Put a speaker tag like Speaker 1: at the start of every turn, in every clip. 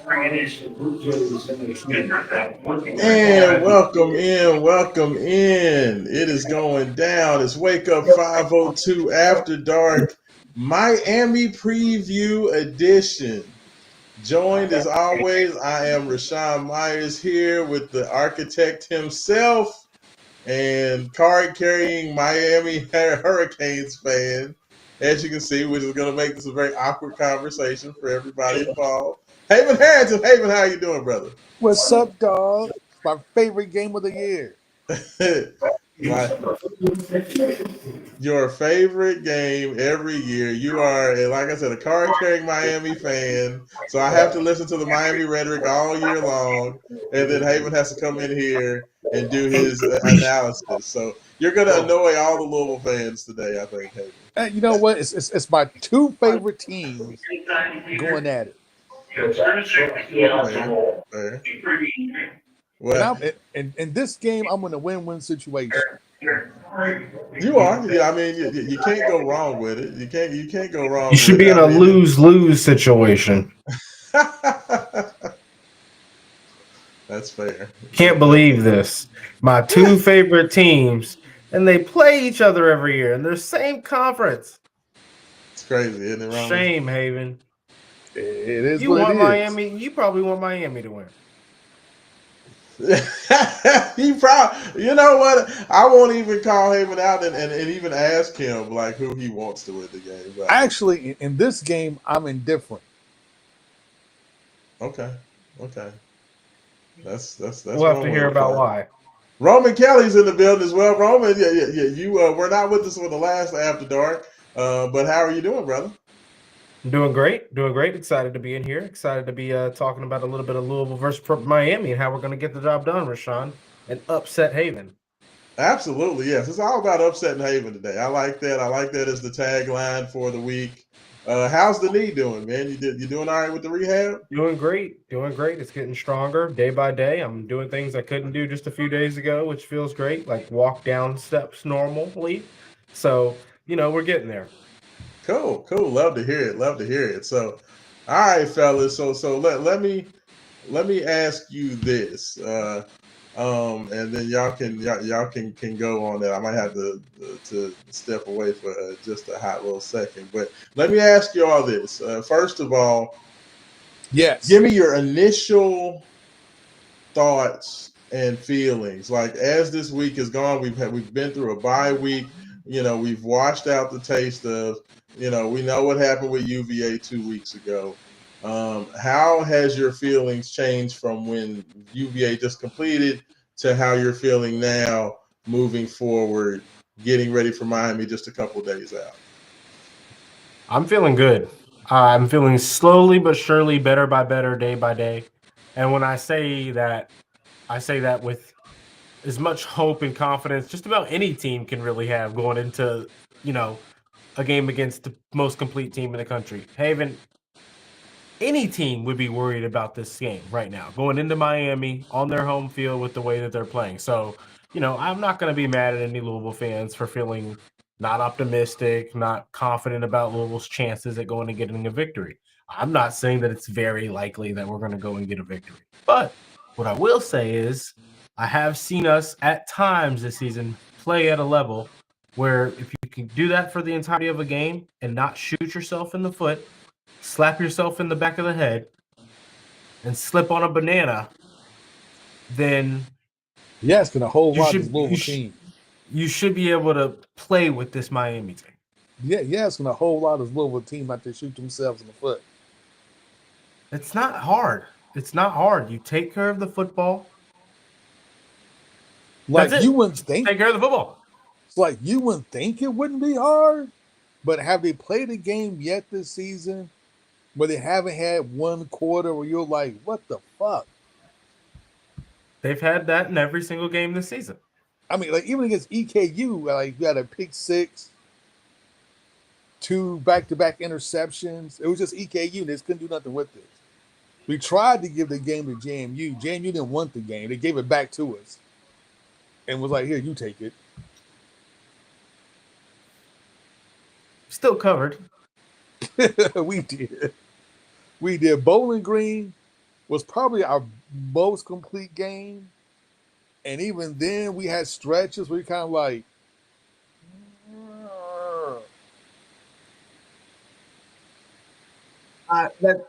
Speaker 1: And welcome in, welcome in. It is going down. It's Wake Up 502 After Dark Miami Preview Edition. Joined as always, I am Raashaan Myers here with the architect himself and card carrying Miami Hurricanes fan. As you can see, which is going to make this a very awkward conversation for everybody involved. Haven Harrington, Haven, how you doing, brother?
Speaker 2: What's up, dog? My favorite game of the year.
Speaker 1: My your favorite game every year. You are, like I said, a card carrying Miami fan. So I have to listen to the Miami rhetoric all year long. And then Haven has to come in here and do his analysis. So you're going to annoy all the Louisville fans today, I think, Haven.
Speaker 2: And you know what? It's my two favorite teams going at it.
Speaker 1: Fair, fair.
Speaker 2: And
Speaker 1: Well,
Speaker 2: in this game, I'm in a win-win situation.
Speaker 1: you are. Yeah, I mean, you can't go wrong with it. You can't go
Speaker 3: You
Speaker 1: wrong
Speaker 3: should
Speaker 1: with
Speaker 3: be
Speaker 1: it.
Speaker 3: in
Speaker 1: I
Speaker 3: a
Speaker 1: mean,
Speaker 3: lose-lose situation.
Speaker 1: that's fair.
Speaker 3: Can't believe this. My two favorite teams, and they play each other every year in their same conference.
Speaker 1: It's crazy, isn't it, Roman?
Speaker 3: Shame, Haven.
Speaker 2: It is
Speaker 3: You
Speaker 2: what it
Speaker 3: want
Speaker 2: is.
Speaker 3: Miami? You probably want Miami to win.
Speaker 1: He probably, you know what? I won't even call him out and even ask him like who he wants to win the game. But
Speaker 2: Actually, in this game, I'm indifferent.
Speaker 1: okay, okay, that's
Speaker 3: We'll have
Speaker 1: one
Speaker 3: to
Speaker 1: way
Speaker 3: hear
Speaker 1: to
Speaker 3: about
Speaker 1: play.
Speaker 3: why.
Speaker 1: Roman Kelly's in the building as well. Roman, yeah. You were not with us for the last After Dark, but how are you doing, brother?
Speaker 3: I'm doing great. Doing great. Excited to be in here. Excited to be talking about a little bit of Louisville versus Miami and how we're going to get the job done, Raashaan, and upset Haven.
Speaker 1: Absolutely, yes. It's all about upsetting Haven today. I like that. I like that as the tagline for the week. How's the knee doing, man? You doing all right with the rehab?
Speaker 3: Doing great. Doing great. It's getting stronger day by day. I'm doing things I couldn't do just a few days ago, which feels great, like walk down steps normally. So, we're getting there.
Speaker 1: Cool. Love to hear it. Love to hear it. So, all right, fellas. So let me ask you this, and then y'all can go on that. I might have to step away for just a hot little second, but let me ask you all this. First of all,
Speaker 2: Yes.
Speaker 1: give me your initial thoughts and feelings. Like as this week has gone, we've been through a bye week. We've washed out the taste of. We know what happened with UVA 2 weeks ago. How has your feelings changed from when UVA just completed to how you're feeling now, moving forward, getting ready for Miami just a couple days out?
Speaker 3: I'm feeling good. I'm feeling slowly but surely better by better day by day. And when I say that with as much hope and confidence just about any team can really have going into, you know, a game against the most complete team in the country. Haven, any team would be worried about this game right now, going into Miami on their home field with the way that they're playing. So, I'm not going to be mad at any Louisville fans for feeling not optimistic, not confident about Louisville's chances at going and getting a victory. I'm not saying that it's very likely that we're going to go and get a victory. But what I will say is I have seen us at times this season play at a level where if you can do that for the entirety of a game and not shoot yourself in the foot, slap yourself in the back of the head, and slip on a banana, then
Speaker 2: Yeah, it's been a whole
Speaker 3: you
Speaker 2: lot of this
Speaker 3: should you
Speaker 2: Louisville
Speaker 3: should
Speaker 2: team.
Speaker 3: you should be able to play with this Miami team.
Speaker 2: Yeah, it's been a whole lot of this Louisville team not to shoot themselves in the foot.
Speaker 3: It's not hard. It's not hard. You take care of the football. That's
Speaker 2: Like you
Speaker 3: it.
Speaker 2: wouldn't think.
Speaker 3: Take care of the football.
Speaker 2: It's like you wouldn't think it wouldn't be hard. But have they played a game yet this season where they haven't had one quarter where you're like, what the fuck?
Speaker 3: They've had that in every single game this season.
Speaker 2: I mean, like even against EKU, like you had a pick six, two back-to-back interceptions. It was just EKU. They just couldn't do nothing with it. We tried to give the game to JMU. JMU didn't want the game. They gave it back to us and was like, "Here, you take it."
Speaker 3: Still covered.
Speaker 2: we did. We did. Bowling Green. was probably our most complete game. And even then, we had stretches where you kind of like,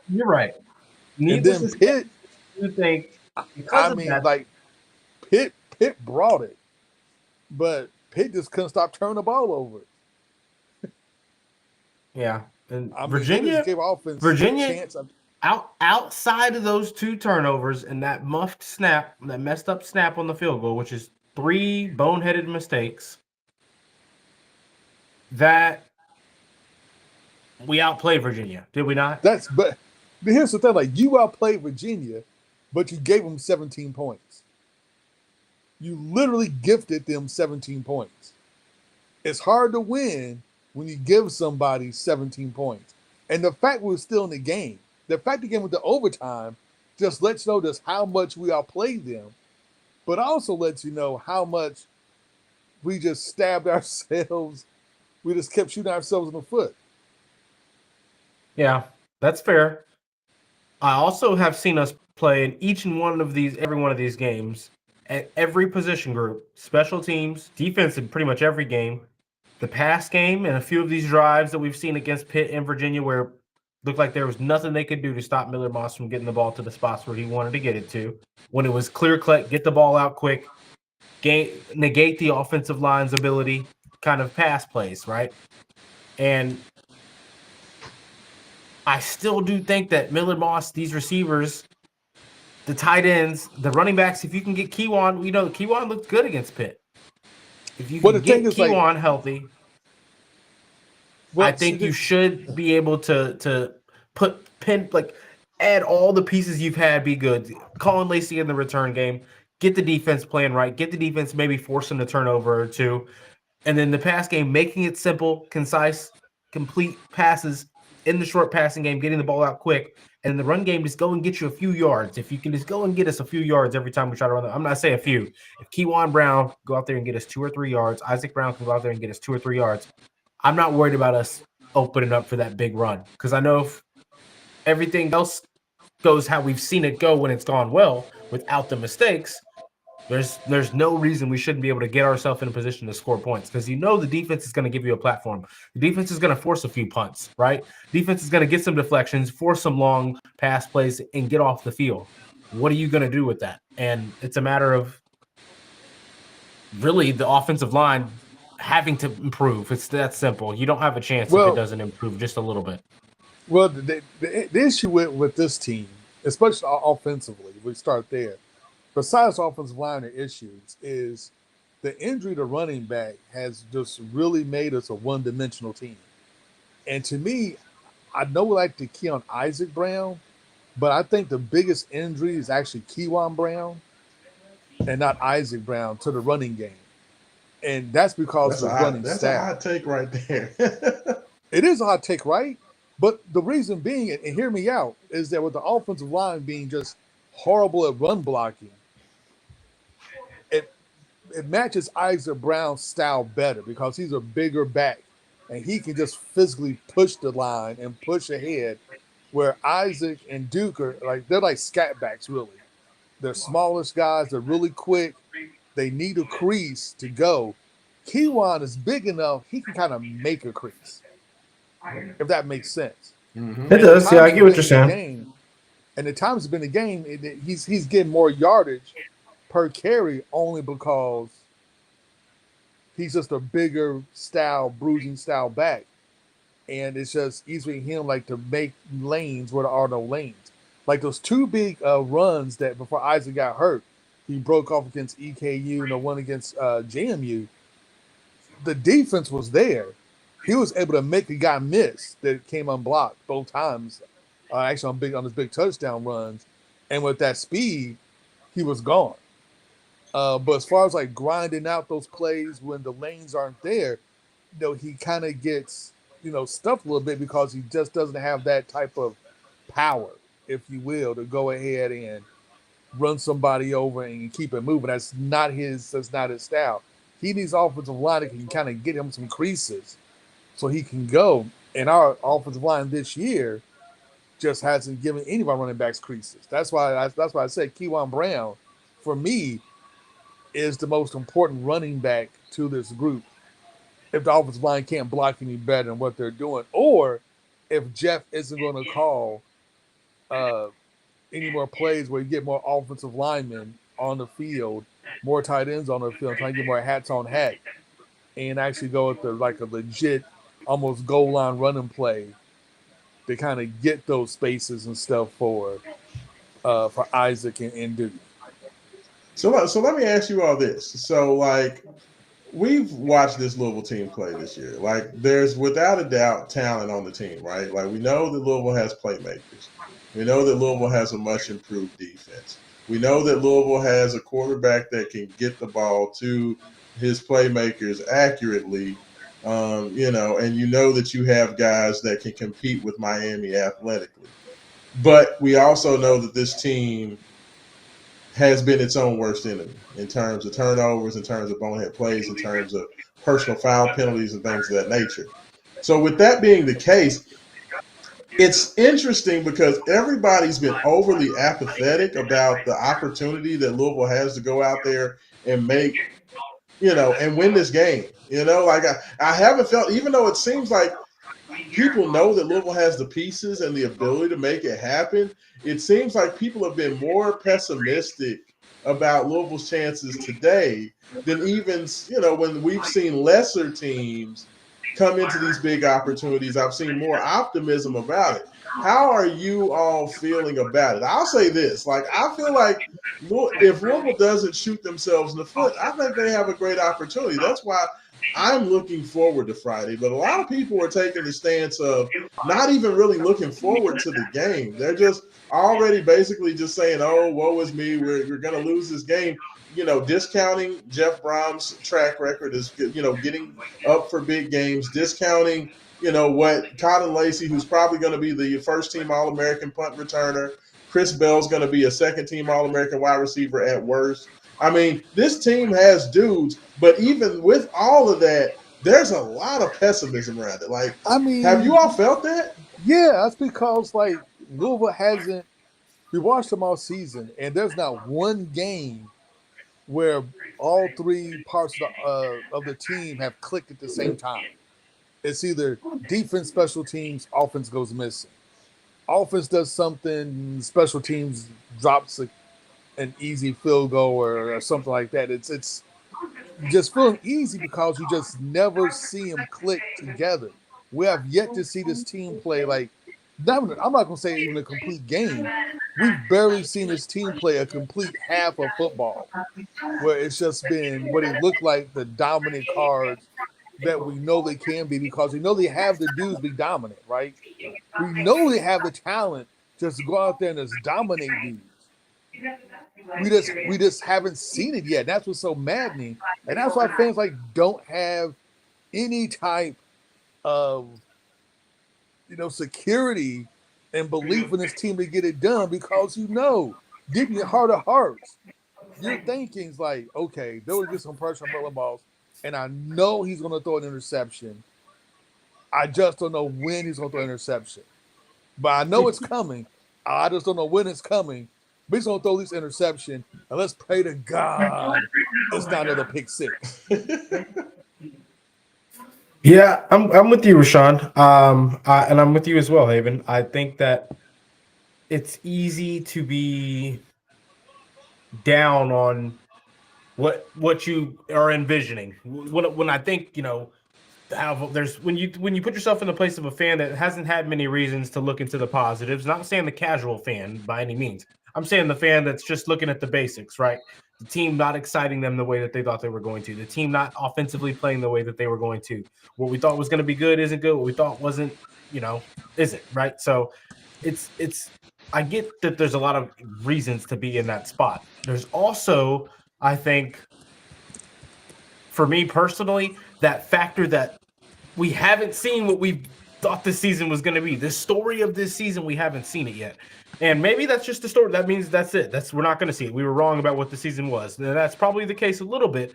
Speaker 3: You're right.
Speaker 2: and
Speaker 3: Needless
Speaker 2: then
Speaker 3: to say,
Speaker 2: Pitt.
Speaker 3: I do think because
Speaker 2: I
Speaker 3: of
Speaker 2: mean,
Speaker 3: that,
Speaker 2: like Pitt brought it, but Pitt just couldn't stop turning the ball over.
Speaker 3: yeah. And
Speaker 2: I mean, they just
Speaker 3: Virginia,
Speaker 2: gave offense a
Speaker 3: Virginia,
Speaker 2: chance.
Speaker 3: outside of those two turnovers and that muffed snap, that messed up snap on the field goal, which is 3 boneheaded mistakes, that we outplayed Virginia, did we not?
Speaker 2: But here's the thing: like you outplayed Virginia, but you gave them 17 points. You literally gifted them 17 points. It's hard to win when you give somebody 17 points. And the fact we're still in the game, the fact the game with the overtime just lets you know just how much we outplayed them, but also lets you know how much we just stabbed ourselves. We just kept shooting ourselves in the foot.
Speaker 3: Yeah, that's fair. I also have seen us play in every one of these games, at every position group, special teams, defense in pretty much every game, the pass game, and a few of these drives that we've seen against Pitt and Virginia where it looked like there was nothing they could do to stop Miller Moss from getting the ball to the spots where he wanted to get it to. When it was clear cut, get the ball out quick, negate the offensive line's ability, kind of pass plays, right? And I still do think that Miller Moss, these receivers, the tight ends, the running backs, if you can get Keywan, Keywan looked good against Pitt. If you
Speaker 2: Well,
Speaker 3: can
Speaker 2: the thing
Speaker 3: get
Speaker 2: is, like,
Speaker 3: Keywan healthy, I
Speaker 2: well,
Speaker 3: think you should be able to add all the pieces you've had, be good. Colin Lacey in the return game, get the defense playing right, get the defense maybe force them to turnover or two, and then the pass game, making it simple, concise, complete passes in the short passing game, getting the ball out quick, and the run game just go and get you a few yards. If you can just go and get us a few yards every time we try to run, I'm not saying a few. If Keywan Brown go out there and get us 2 or 3 yards, Isaac Brown can go out there and get us 2 or 3 yards, I'm not worried about us opening up for that big run because I know if everything else goes how we've seen it go when it's gone well without the mistakes, there's no reason we shouldn't be able to get ourselves in a position to score points because the defense is going to give you a platform. The defense is going to force a few punts, right? Defense is going to get some deflections, force some long pass plays, and get off the field. What are you going to do with that? And it's a matter of really the offensive line having to improve. It's that simple. You don't have a chance if it
Speaker 2: well,
Speaker 3: doesn't improve just a little bit.
Speaker 2: well, the issue with this team, especially offensively, we start there. Besides offensive line issues, is the injury to running back has just really made us a one-dimensional team. And to me, I know we like to key on Isaac Brown, but I think the biggest injury is actually Keywan Brown and not Isaac Brown to the running game. And that's because of the running
Speaker 1: That's a
Speaker 2: staff.
Speaker 1: hot take right there.
Speaker 2: It is a hot take, right? But the reason being, and hear me out, is that with the offensive line being just horrible at run blocking, it it matches Isaac Brown's style better because he's a bigger back and he can just physically push the line and push ahead. Where Isaac and Duke are like they're like scat backs really. They're smallest guys, they're really quick, they need a crease to go. Keywan is big enough, he can kind of make a crease, if that makes sense.
Speaker 3: It
Speaker 2: And the
Speaker 3: does. Yeah,
Speaker 2: times
Speaker 3: I
Speaker 2: he's
Speaker 3: get what
Speaker 2: been
Speaker 3: you're
Speaker 2: in the
Speaker 3: saying.
Speaker 2: game, he's getting more yardage per carry only because he's just a bigger style, bruising style back. And it's just easy for him like to make lanes where there are no lanes. Like those two big runs that before Isaac got hurt, he broke off against EKU and the one against JMU. The defense was there. He was able to make the guy miss that came unblocked both times. Actually, on his big touchdown runs, and with that speed, he was gone. But as far as like grinding out those plays when the lanes aren't there, he kind of gets stuffed a little bit because he just doesn't have that type of power, if you will, to go ahead and run somebody over and keep it moving. That's not his. That's not his style. He needs offensive line that can kind of get him some creases so he can go. And our offensive line this year just hasn't given any of our running backs creases. That's why I said Keywan Brown, for me, is the most important running back to this group. If the offensive line can't block any better than what they're doing, or if Jeff isn't going to call uh, any more plays where you get more offensive linemen on the field, more tight ends on the field, trying to get more hats on hat, and actually go with the like a legit, almost goal line running play to kind of get those spaces and stuff for Isaac and Duke.
Speaker 1: So let me ask you all this. So like we've watched this Louisville team play this year. Like there's without a doubt talent on the team, right? Like we know that Louisville has playmakers. We know that Louisville has a much improved defense. We know that Louisville has a quarterback that can get the ball to his playmakers accurately. And you know that you have guys that can compete with Miami athletically. But we also know that this team has been its own worst enemy in terms of turnovers, in terms of bonehead plays, in terms of personal foul penalties and things of that nature. So, with that being the case, it's interesting because everybody's been overly apathetic about the opportunity that Louisville has to go out there and make, and win this game. Like I haven't felt, even though it seems like people know that Louisville has the pieces and the ability to make it happen. It seems like people have been more pessimistic about Louisville's chances today than even, when we've seen lesser teams come into these big opportunities. I've seen more optimism about it. How are you all feeling about it? I'll say this, like, I feel like if Louisville doesn't shoot themselves in the foot, I think they have a great opportunity. That's why I'm looking forward to Friday, but a lot of people are taking the stance of not even really looking forward to the game. They're just already basically just saying, oh, woe is me. We're going to lose this game. Discounting Jeff Brom's track record is, getting up for big games, discounting, what Cotton Lacey, who's probably going to be the first team All-American punt returner, Chris Bell's going to be a second team All-American wide receiver at worst. I mean, this team has dudes, but even with all of that, there's a lot of pessimism around it. Like,
Speaker 2: I
Speaker 1: have
Speaker 2: mean,
Speaker 1: you all felt that?
Speaker 2: yeah, that's because like Louisville hasn't. We watched them all season, and there's not one game where all three parts of the team have clicked at the same time. It's either defense, special teams, offense goes missing. Offense does something, special teams drops an easy field goal or something like that. It's just feeling easy because you just never see them click together. We have yet to see this team play like. I'm not going to say even a complete game. We've barely seen this team play a complete half of football, where it's just been what they look like the dominant cards that we know they can be because we know they have the dudes be dominant, right? We know they have the talent just to go out there and just dominate dudes. We just haven't seen it yet. That's what's so maddening, and that's why fans like don't have any type of security and belief in this team to get it done because deep in your heart of hearts, your thinking's like, okay, there will get some pressure on Merlin Balls, and I know he's going to throw an interception. I just don't know when he's going to throw an interception. But I know it's coming. I just don't know when it's coming. But he's going to throw this interception, and let's pray to God it's not another pick six.
Speaker 3: Yeah, I'm with you, Raashaan. And I'm with you as well, Haven. I think that it's easy to be down on what you are envisioning. When I think, how there's when you put yourself in the place of a fan that hasn't had many reasons to look into the positives, not saying the casual fan by any means. I'm saying the fan that's just looking at the basics, right? The team not exciting them the way that they thought they were going to. The team not offensively playing the way that they were going to. What we thought was going to be good isn't good. What we thought wasn't, isn't, right? So it's I get that there's a lot of reasons to be in that spot. There's also, I think, for me personally, that factor that we haven't seen what we thought this season was going to be. The story of this season, we haven't seen it yet. And maybe that's just the story. That means that's it. We're not going to see it. We were wrong about what the season was. And that's probably the case a little bit.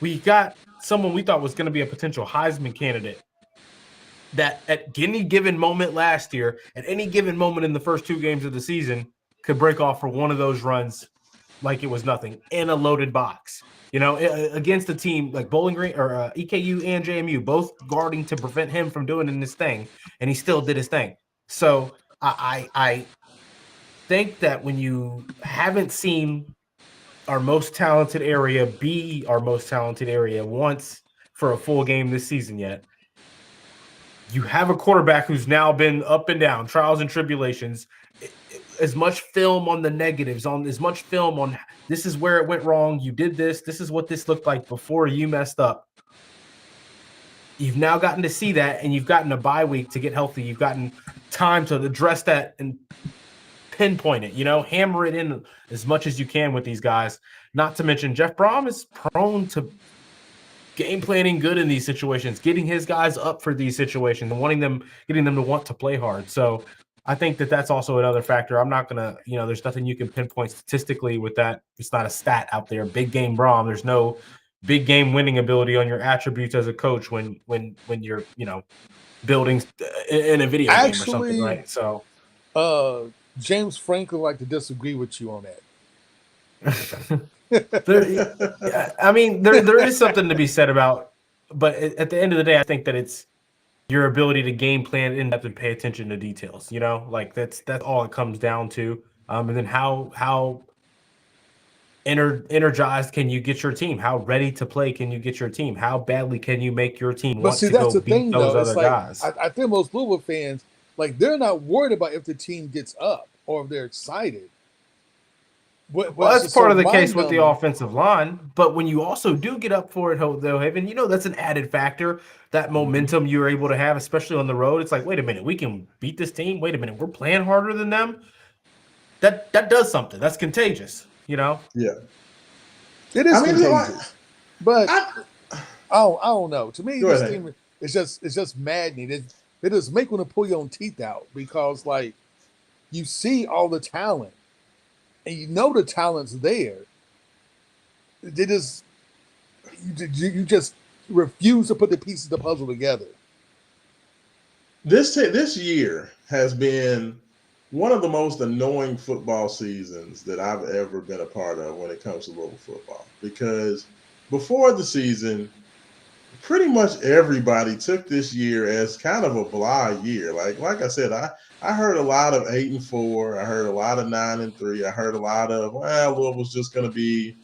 Speaker 3: We got someone we thought was going to be a potential Heisman candidate that at any given moment last year, at any given moment in the first 2 games of the season, could break off for one of those runs like it was nothing in a loaded box. Against a team like Bowling Green or EKU and JMU, both guarding to prevent him from doing his thing, and he still did his thing. So I think that when you haven't seen our most talented area be our most talented area once for a full game this season yet, you have a quarterback who's now been up and down, trials and tribulations, as much film on the negatives, on as much film on this is where it went wrong. You did this. This is what this looked like before you messed up. You've now gotten to see that, and you've gotten a bye week to get healthy. You've gotten time to address that and pinpoint it, hammer it in as much as you can with these guys. Not to mention Jeff Brom is prone to game planning good in these situations, getting his guys up for these situations and getting them to want to play hard. So I think that that's also another factor. I'm not going to, there's nothing you can pinpoint statistically with that. It's not a stat out there. Big game Brom. There's no big game winning ability on your attributes as a coach when you're, building in a video game or something, right? So
Speaker 2: James Franklin like to disagree with you on that.
Speaker 3: there is something to be said about, but at the end of the day, I think that it's your ability to game plan in depth and pay attention to details. Like that's all it comes down to. And then how energized can you get your team? How ready to play can you get your team? How badly can you make your team want to go beat those other guys?
Speaker 2: I think most Louisville fans, like, they're not worried about if the team gets up or if they're excited.
Speaker 3: Well, that's part of the case with the offensive line. But when you also do get up for it, though, Haven, that's an added factor. That momentum you're able to have, especially on the road. It's like, wait a minute, we can beat this team. Wait a minute, we're playing harder than them. That does something. That's contagious.
Speaker 1: Yeah,
Speaker 2: it is contagious. But I don't know. To me, this team is just maddening. It just make want to pull your own teeth out because, like, you see all the talent. And the talent's there. They just you just refuse to put the pieces of the puzzle together.
Speaker 1: This year has been one of the most annoying football seasons that I've ever been a part of when it comes to Louisville football. Because before the season, pretty much everybody took this year as kind of a blah year. Like I said, I heard a lot of 8-4. I heard a lot of 9-3. I heard a lot of, Louisville's just going to be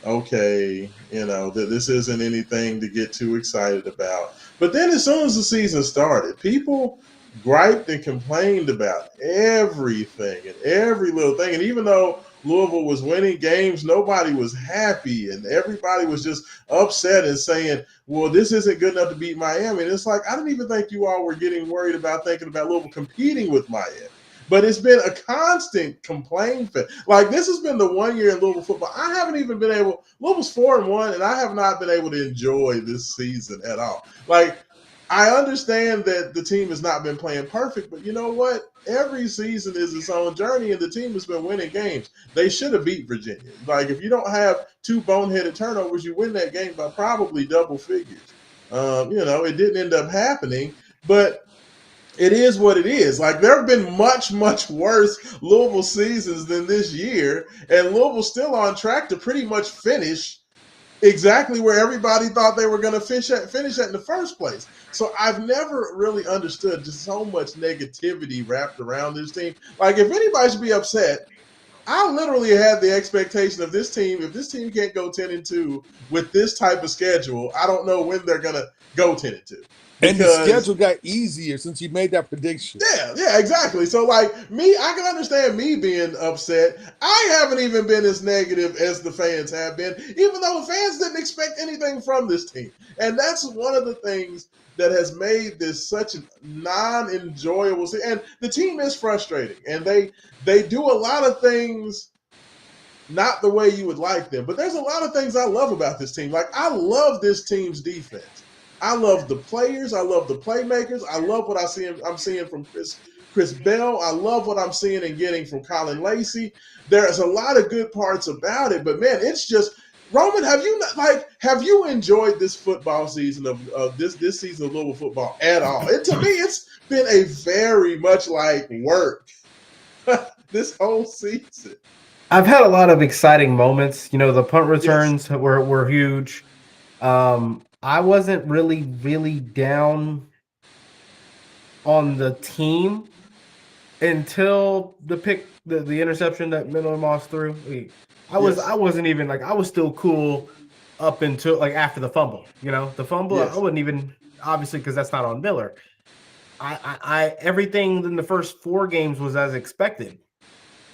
Speaker 1: okay. That this isn't anything to get too excited about. But then as soon as the season started, people griped and complained about everything and every little thing. And even though Louisville was winning games, nobody was happy, and everybody was just upset and saying, well, this isn't good enough to beat Miami. And it's like, I didn't even think you all were getting worried about thinking about Louisville competing with Miami. But it's been a constant complaint. Like, this has been the 1 year in Louisville football. I haven't even been able – Louisville's 4-1, and I have not been able to enjoy this season at all. Like, I understand that the team has not been playing perfect, but you know what? Every season is its own journey, and the team has been winning games. They should have beat Virginia. Like, if you don't have 2 boneheaded turnovers, you win that game by probably double figures. It didn't end up happening, but it is what it is. Like, there have been much, much worse Louisville seasons than this year, and Louisville's still on track to pretty much finish exactly where everybody thought they were going to finish at in the first place. So I've never really understood just so much negativity wrapped around this team. Like, if anybody should be upset, I literally had the expectation of this team. If this team can't go 10-2 with this type of schedule, I don't know when they're going to go 10-2.
Speaker 2: And the schedule got easier since you made that prediction.
Speaker 1: Yeah, exactly. So, like, I can understand me being upset. I haven't even been as negative as the fans have been, even though the fans didn't expect anything from this team. And that's one of the things that has made this such a non-enjoyable season. And the team is frustrating, and they do a lot of things not the way you would like them. But there's a lot of things I love about this team. Like, I love this team's defense. I love the players. I love the playmakers. I love what I'm seeing from Chris Bell. I love what I'm seeing and getting from Colin Lacey. There's a lot of good parts about it, but man, it's just Roman, have you enjoyed this football season of this season of Louisville football at all? To me, it's been a very much like work this whole season.
Speaker 3: I've had a lot of exciting moments. You know, the punt
Speaker 1: Yes,
Speaker 3: returns were huge. I wasn't really down on the team until the interception that Miller Moss threw. I
Speaker 1: yes,
Speaker 3: wasn't even like, I was still cool up until like after the fumble. You know, the fumble, I
Speaker 1: yes,
Speaker 3: wasn't even, obviously, because that's not on Miller. I everything in the first 4 games was as expected.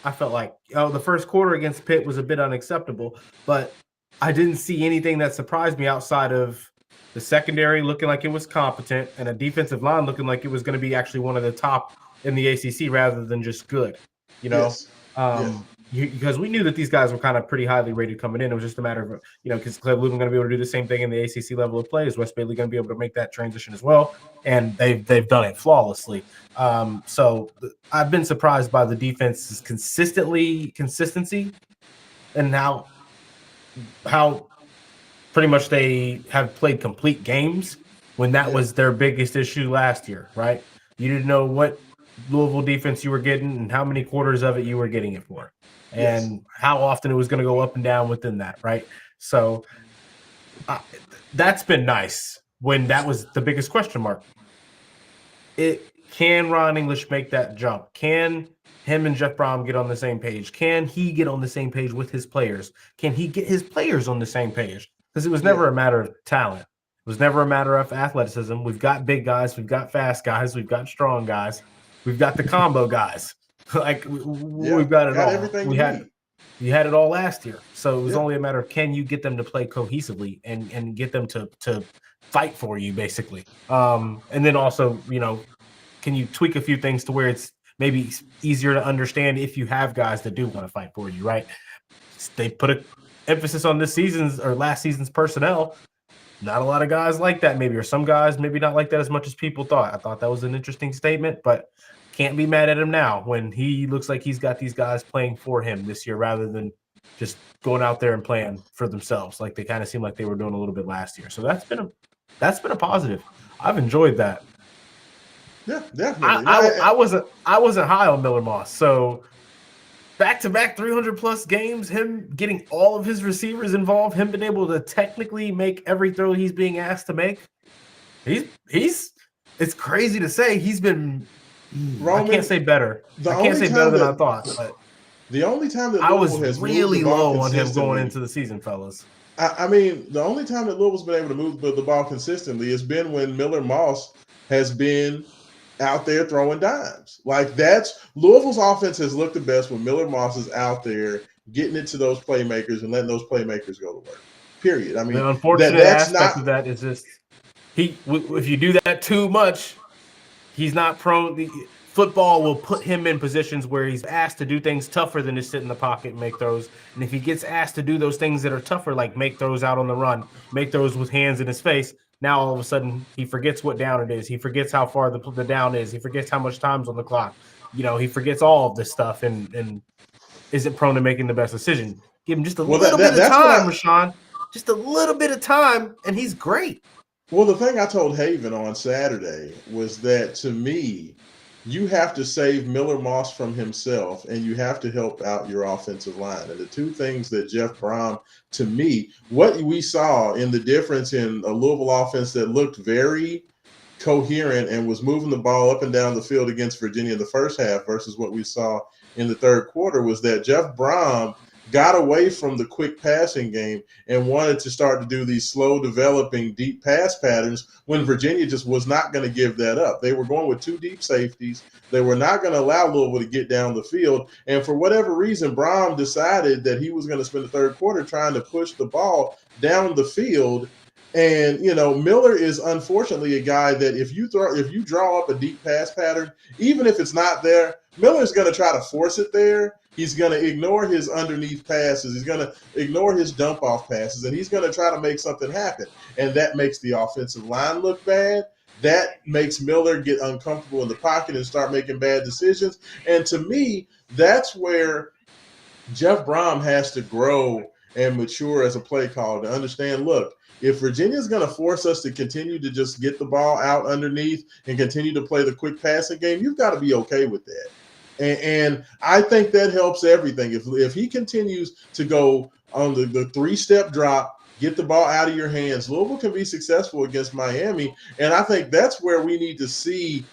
Speaker 3: I felt like, the first quarter against Pitt was a bit unacceptable, but I didn't see anything that surprised me outside of the secondary looking like it was competent and a defensive line looking like it was going to be actually one of the top in the ACC rather than just good. You know,
Speaker 1: yes, yes,
Speaker 3: because we knew that these guys were kind of pretty highly rated coming in. It was just a matter of, because Caleb Lubin going to be able to do the same thing in the ACC level of play. Is Wes Bailey going to be able to make that transition as well? And they've done it flawlessly. So I've been surprised by the defense's consistency, and how pretty much they have played complete games when that
Speaker 1: yeah,
Speaker 3: was their biggest issue last year, right? You didn't know what Louisville defense you were getting and how many quarters of it you were getting it for,
Speaker 1: yes.
Speaker 3: and how often it was going to go up and down within that, right? So uh, that's been nice when that was the biggest question mark. Can Ron English make that jump? Can him and Jeff Brom get on the same page? Can he get on the same page with his players? Can he get his players on the same page? Because it was
Speaker 1: Yeah.
Speaker 3: never a matter of talent. It was never a matter of athleticism. We've got big guys, we've got fast guys, we've got strong guys, we've got the combo guys. Like
Speaker 1: Yeah,
Speaker 3: we've got it
Speaker 1: got
Speaker 3: all.
Speaker 1: everything you need.
Speaker 3: You had it all last year. So it was
Speaker 1: Yeah.
Speaker 3: only a matter of, can you get them to play cohesively and get them to fight for you, basically. And then also, can you tweak a few things to where it's maybe easier to understand if you have guys that do want to fight for you, right? They put an emphasis on this season's or last season's personnel. Not a lot of guys like that, maybe, or some guys maybe not like that as much as people thought. I thought that was an interesting statement, but can't be mad at him now when he looks like he's got these guys playing for him this year rather than just going out there and playing for themselves, like they kind of seemed like they were doing a little bit last year. So that's been a positive. I've enjoyed that.
Speaker 1: Yeah, definitely.
Speaker 3: I wasn't high on Miller Moss, so back-to-back 300 plus games, him getting all of his receivers involved, him being able to technically make every throw he's being asked to make. He's it's crazy to say he's been. I can't
Speaker 1: Roman,
Speaker 3: say better.
Speaker 1: the
Speaker 3: I can't
Speaker 1: only
Speaker 3: say better
Speaker 1: time
Speaker 3: than I
Speaker 1: that
Speaker 3: thought, but
Speaker 1: the only time that
Speaker 3: I was
Speaker 1: Louisville has moved the
Speaker 3: really
Speaker 1: ball
Speaker 3: low on him going
Speaker 1: consistently,
Speaker 3: into the season, fellas.
Speaker 1: I mean, the only time that Louisville's been able to move the ball consistently has been when Miller Moss has been out there throwing dimes. Like that's Louisville's offense has looked the best when Miller Moss is out there getting it to those playmakers and letting those playmakers go to work. Period. I
Speaker 3: The
Speaker 1: mean,
Speaker 3: unfortunate
Speaker 1: that's
Speaker 3: aspect
Speaker 1: not
Speaker 3: of that is just if you do that too much, he's not prone. Football will put him in positions where he's asked to do things tougher than to sit in the pocket and make throws. And if he gets asked to do those things that are tougher, like make throws out on the run, make throws with hands in his face, now all of a sudden he forgets what down it is. He forgets how far the down is. He forgets how much time's on the clock. He forgets all of this stuff and isn't prone to making the best decision. Give him just a
Speaker 1: well.
Speaker 3: little bit of
Speaker 1: That's what
Speaker 3: time,
Speaker 1: I
Speaker 3: Raashaan. Just a little bit of time, and he's great.
Speaker 1: Well, the thing I told Haven on Saturday was that to me, you have to save Miller Moss from himself and you have to help out your offensive line. And the two things that Jeff Brom, to me, what we saw in the difference in a Louisville offense that looked very coherent and was moving the ball up and down the field against Virginia in the first half versus what we saw in the third quarter was that Jeff Brom got away from the quick passing game and wanted to start to do these slow developing deep pass patterns when Virginia just was not going to give that up. They were going with two deep safeties. They were not going to allow Louisville to get down the field. And for whatever reason, Brom decided that he was going to spend the third quarter trying to push the ball down the field. And Miller is unfortunately a guy that if you draw up a deep pass pattern, even if it's not there, Miller's going to try to force it there. He's going to ignore his underneath passes. He's going to ignore his dump off passes, and he's going to try to make something happen. And that makes the offensive line look bad. That makes Miller get uncomfortable in the pocket and start making bad decisions. And to me, that's where Jeff Brom has to grow and mature as a play caller to understand, look, if Virginia's going to force us to continue to just get the ball out underneath and continue to play the quick passing game, you've got to be okay with that. And I think that helps everything. If he continues to go on the 3-step drop, get the ball out of your hands, Louisville can be successful against Miami. And I think that's where we need to see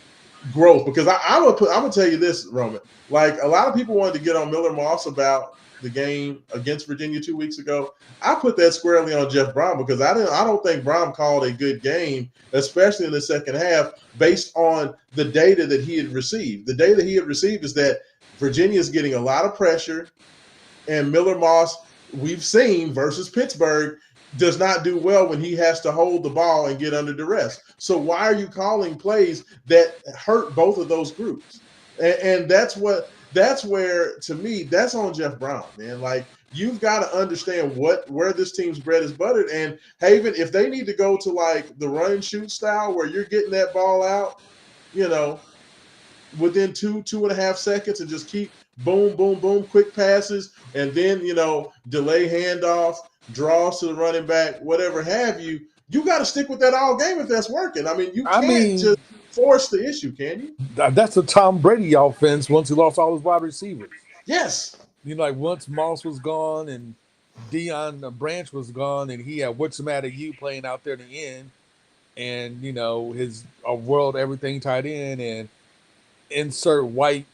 Speaker 1: growth, because I'm gonna tell you this, Roman. Like, a lot of people wanted to get on Miller Moss about the game against Virginia 2 weeks ago. I put that squarely on Jeff Brom, because I don't think Brom called a good game, especially in the second half, based on the data that he had received. The data he had received is that Virginia is getting a lot of pressure, and Miller Moss, we've seen versus Pittsburgh, does not do well when he has to hold the ball and get under duress. So why are you calling plays that hurt both of those groups? And that's where, to me, that's on Jeff Brown, man. Like, you've got to understand where this team's bread is buttered. And Haven, if they need to go to like the run and shoot style where you're getting that ball out, within 2.5 seconds, and just keep boom, boom, boom, quick passes, and then, delay handoff, draws to the running back, whatever have you, you got to stick with that all game if that's working. I mean, you can't just force the issue, can you?
Speaker 2: That's a Tom Brady offense once he lost all his wide receivers.
Speaker 1: Yes.
Speaker 2: Like once Moss was gone and Deion Branch was gone, and he had What's the Matter You playing out there in the end, and his world everything tied in, and insert white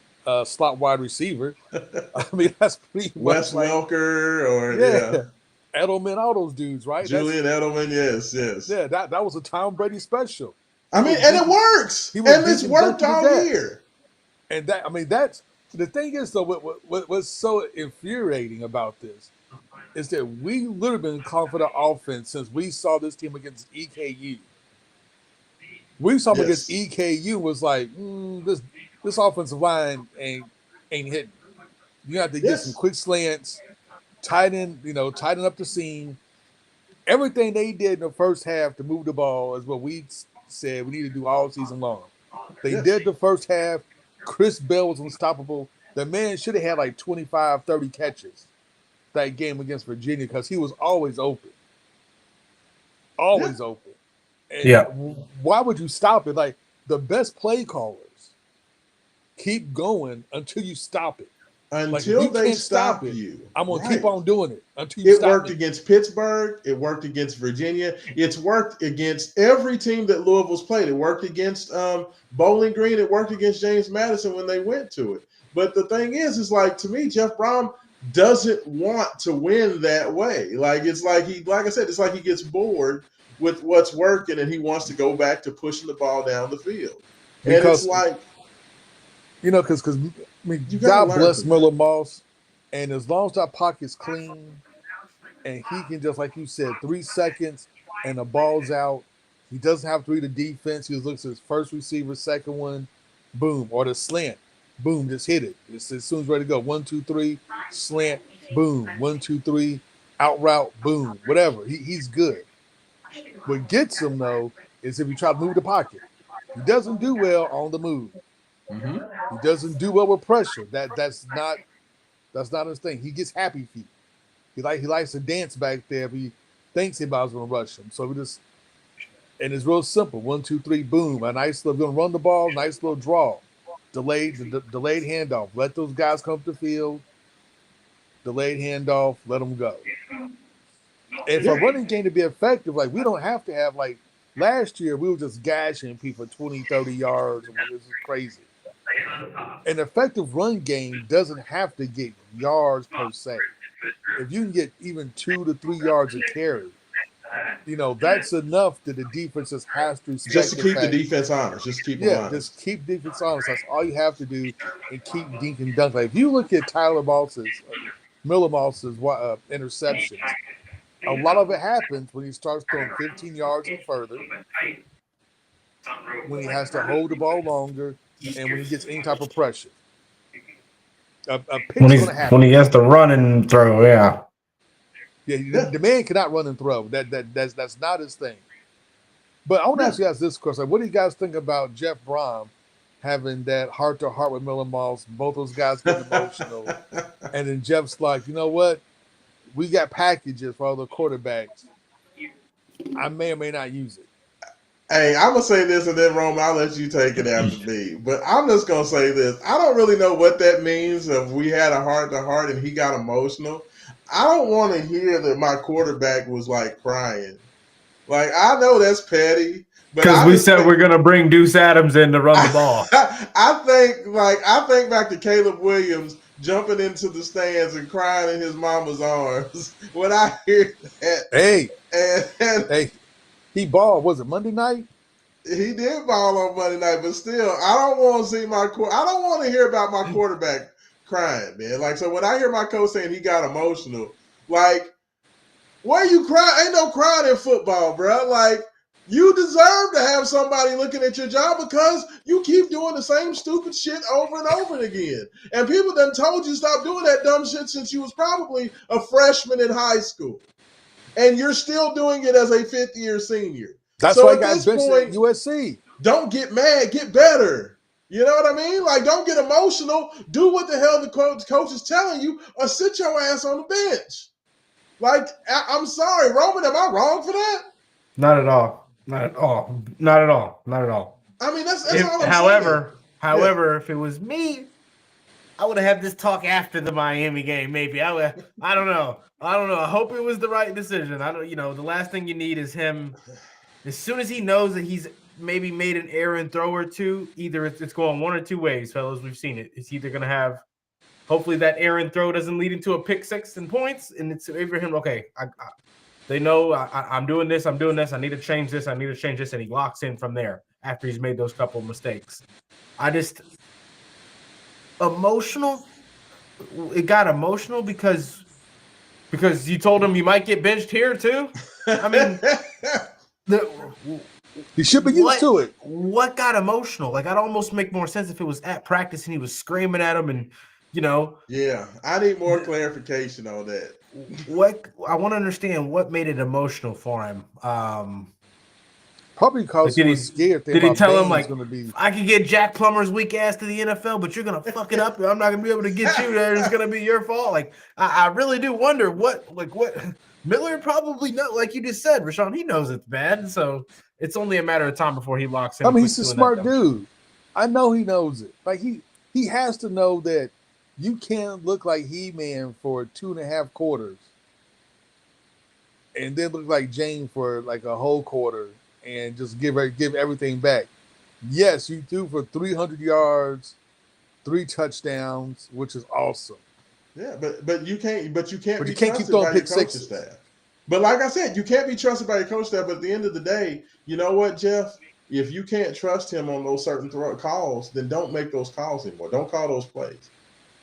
Speaker 2: slot wide receiver. I mean, that's pretty
Speaker 1: Wes
Speaker 2: much
Speaker 1: Welker or
Speaker 2: Edelman, all those dudes, right?
Speaker 1: Julian Edelman, yes.
Speaker 2: Yeah, that was a Tom Brady special.
Speaker 1: I mean, and it works. And it's worked all year.
Speaker 2: And that's the thing is, though, what's so infuriating about this is that we literally been calling for the offense since we saw this team against EKU. We saw them against EKU, was like, this offensive line ain't hitting. You have to get some quick slants, tighten up the seam. Everything they did in the first half to move the ball is what we said we need to do all season long. They did the first half. Chris Bell was unstoppable. The man should have had like 25, 30 catches that game against Virginia, because he was always open. Always open. And why would you stop it? Like, the best play callers keep going until you stop it.
Speaker 1: Until they stop you.
Speaker 2: I'm going to keep on doing it until you stop it.
Speaker 1: It worked against Pittsburgh. It worked against Virginia. It's worked against every team that Louisville's played. It worked against Bowling Green. It worked against James Madison when they went to it. But the thing is like, to me, Jeff Brom doesn't want to win that way. Like, it's like like I said, it's like he gets bored with what's working and he wants to go back to pushing the ball down the field. And it's like,
Speaker 2: because God bless Miller Moss, and as long as that pocket's clean and he can just, like you said, 3 seconds and the ball's out, he doesn't have to read the defense. He just looks at his first receiver, second one, boom, or the slant, boom, just hit it. It's as soon as ready to go. 1, 2, 3, slant, boom. 1, 2, 3, out route, boom. Whatever. He's good. What gets him, though, is if you try to move the pocket. He doesn't do well on the move.
Speaker 1: Mm-hmm.
Speaker 2: He doesn't do well with pressure. That's not his thing. He gets happy feet. He likes to dance back there if he thinks anybody's going to rush him. So and it's real simple. 1, 2, 3, boom. A nice little, going to run the ball, nice little draw. Delayed handoff. Let those guys come to the field. Delayed handoff. Let them go. And for a running game to be effective, like, we don't have to have, like, last year we were just gashing people 20, 30 yards. And this is crazy. An effective run game doesn't have to get yards per se. If you can get even 2 to 3 yards a carry, that's enough that the defense just has to respect.
Speaker 1: Just to keep the defense honest. Just keep them honest.
Speaker 2: Just keep defense honest. That's all you have to do, and keep dink and dunk. Like, if you look at Miller Moss's interceptions, a lot of it happens when he starts throwing 15 yards and further, when he has to hold the ball longer, and when he gets any type of pressure. A pitch is going to happen.
Speaker 3: When he has to run and throw,
Speaker 2: Yeah, the man cannot run and throw. That's not his thing. But I want to ask you guys this question. What do you guys think about Jeff Brom having that heart-to-heart with Miller Moss? Both those guys get emotional. And then Jeff's like, you know what? we got packages for other quarterbacks. I may or may not use it.
Speaker 1: Hey, I'm gonna say this, and then Rome, I'll let you take it after me. But I'm just gonna say this: I don't really know what that means. If we had a heart to heart and he got emotional, I don't want to hear that my quarterback was like crying. Like I know that's petty, but
Speaker 3: Because
Speaker 1: I
Speaker 3: we
Speaker 1: just
Speaker 3: said
Speaker 1: think
Speaker 3: we're gonna bring Deuce Adams in to run the ball.
Speaker 1: I think back to Caleb Williams jumping into the stands and crying in his mama's arms when I hear that.
Speaker 2: Hey,
Speaker 1: And
Speaker 2: hey, he balled. Was it Monday night?
Speaker 1: he did ball on Monday night, but still, I don't want to see I don't want to hear about my quarterback crying, man. Like, so when I hear my coach saying he got emotional, like, why you cry? Ain't no crying in football, bro. Like, you deserve to have somebody looking at your job because you keep doing the same stupid shit over and over again. And people done told you stop doing that dumb shit since you was probably a freshman in high school. And you're still doing it as a fifth year senior.
Speaker 2: That's
Speaker 1: So
Speaker 2: why he
Speaker 1: at
Speaker 2: got
Speaker 1: this
Speaker 2: benched at
Speaker 1: point,
Speaker 2: USC.
Speaker 1: don't get mad, get better. You know what I mean? Like, don't get emotional. Do what the hell the coach is telling you, or sit your ass on the bench. Like, I'm sorry, Roman, am I wrong for that?
Speaker 3: Not at all. Not at all. Not at all. Not at all.
Speaker 1: I mean, that's
Speaker 3: If,
Speaker 1: all I'm saying.
Speaker 3: however,
Speaker 1: Yeah.
Speaker 3: however, if it was me, I would have had this talk after the Miami game. Maybe I would. I don't know. I don't know. I hope it was the right decision. I don't. The last thing you need is him. As soon as he knows that he's maybe made an errant throw or two, either it's going one or two ways, fellas. We've seen it. It's either going to have. Hopefully, that errant throw doesn't lead into a pick six and points, and it's for him. Okay, they know I'm doing this. I'm doing this. I need to change this. I need to change this, and he locks in from there after he's made those couple of mistakes. I just emotional. It got emotional because you told him you might get benched here too. I mean,
Speaker 2: he should be used to it.
Speaker 3: What got emotional? Like, I'd almost make more sense if it was at practice and he was screaming at him, and
Speaker 1: Yeah, I need more clarification on that.
Speaker 3: What I want to understand what made it emotional for him.
Speaker 2: Probably because he was scared.
Speaker 3: Did he tell him like,
Speaker 2: gonna be...
Speaker 3: I can get Jack Plummer's weak ass to the NFL, but you're gonna fuck it up. I'm not gonna be able to get you there. It's gonna be your fault. Like, I really do wonder what Miller probably know. Like you just said, Raashaan, he knows it's bad, so it's only a matter of time before he locks in.
Speaker 2: I mean, he's a smart dude. I know he knows it. Like he has to know that you can't look like He-Man for 2.5 quarters, and then look like Jane for like a whole quarter. And just give everything back. Yes, you threw for 300 yards, 3 touchdowns, which is awesome.
Speaker 1: Yeah, but you can't be trusted
Speaker 2: keep throwing
Speaker 1: by your coaching staff. But like I said, you can't be trusted by your coach staff. But at the end of the day, you know what, Jeff? If you can't trust him on those certain calls, then don't make those calls anymore. Don't call those plays.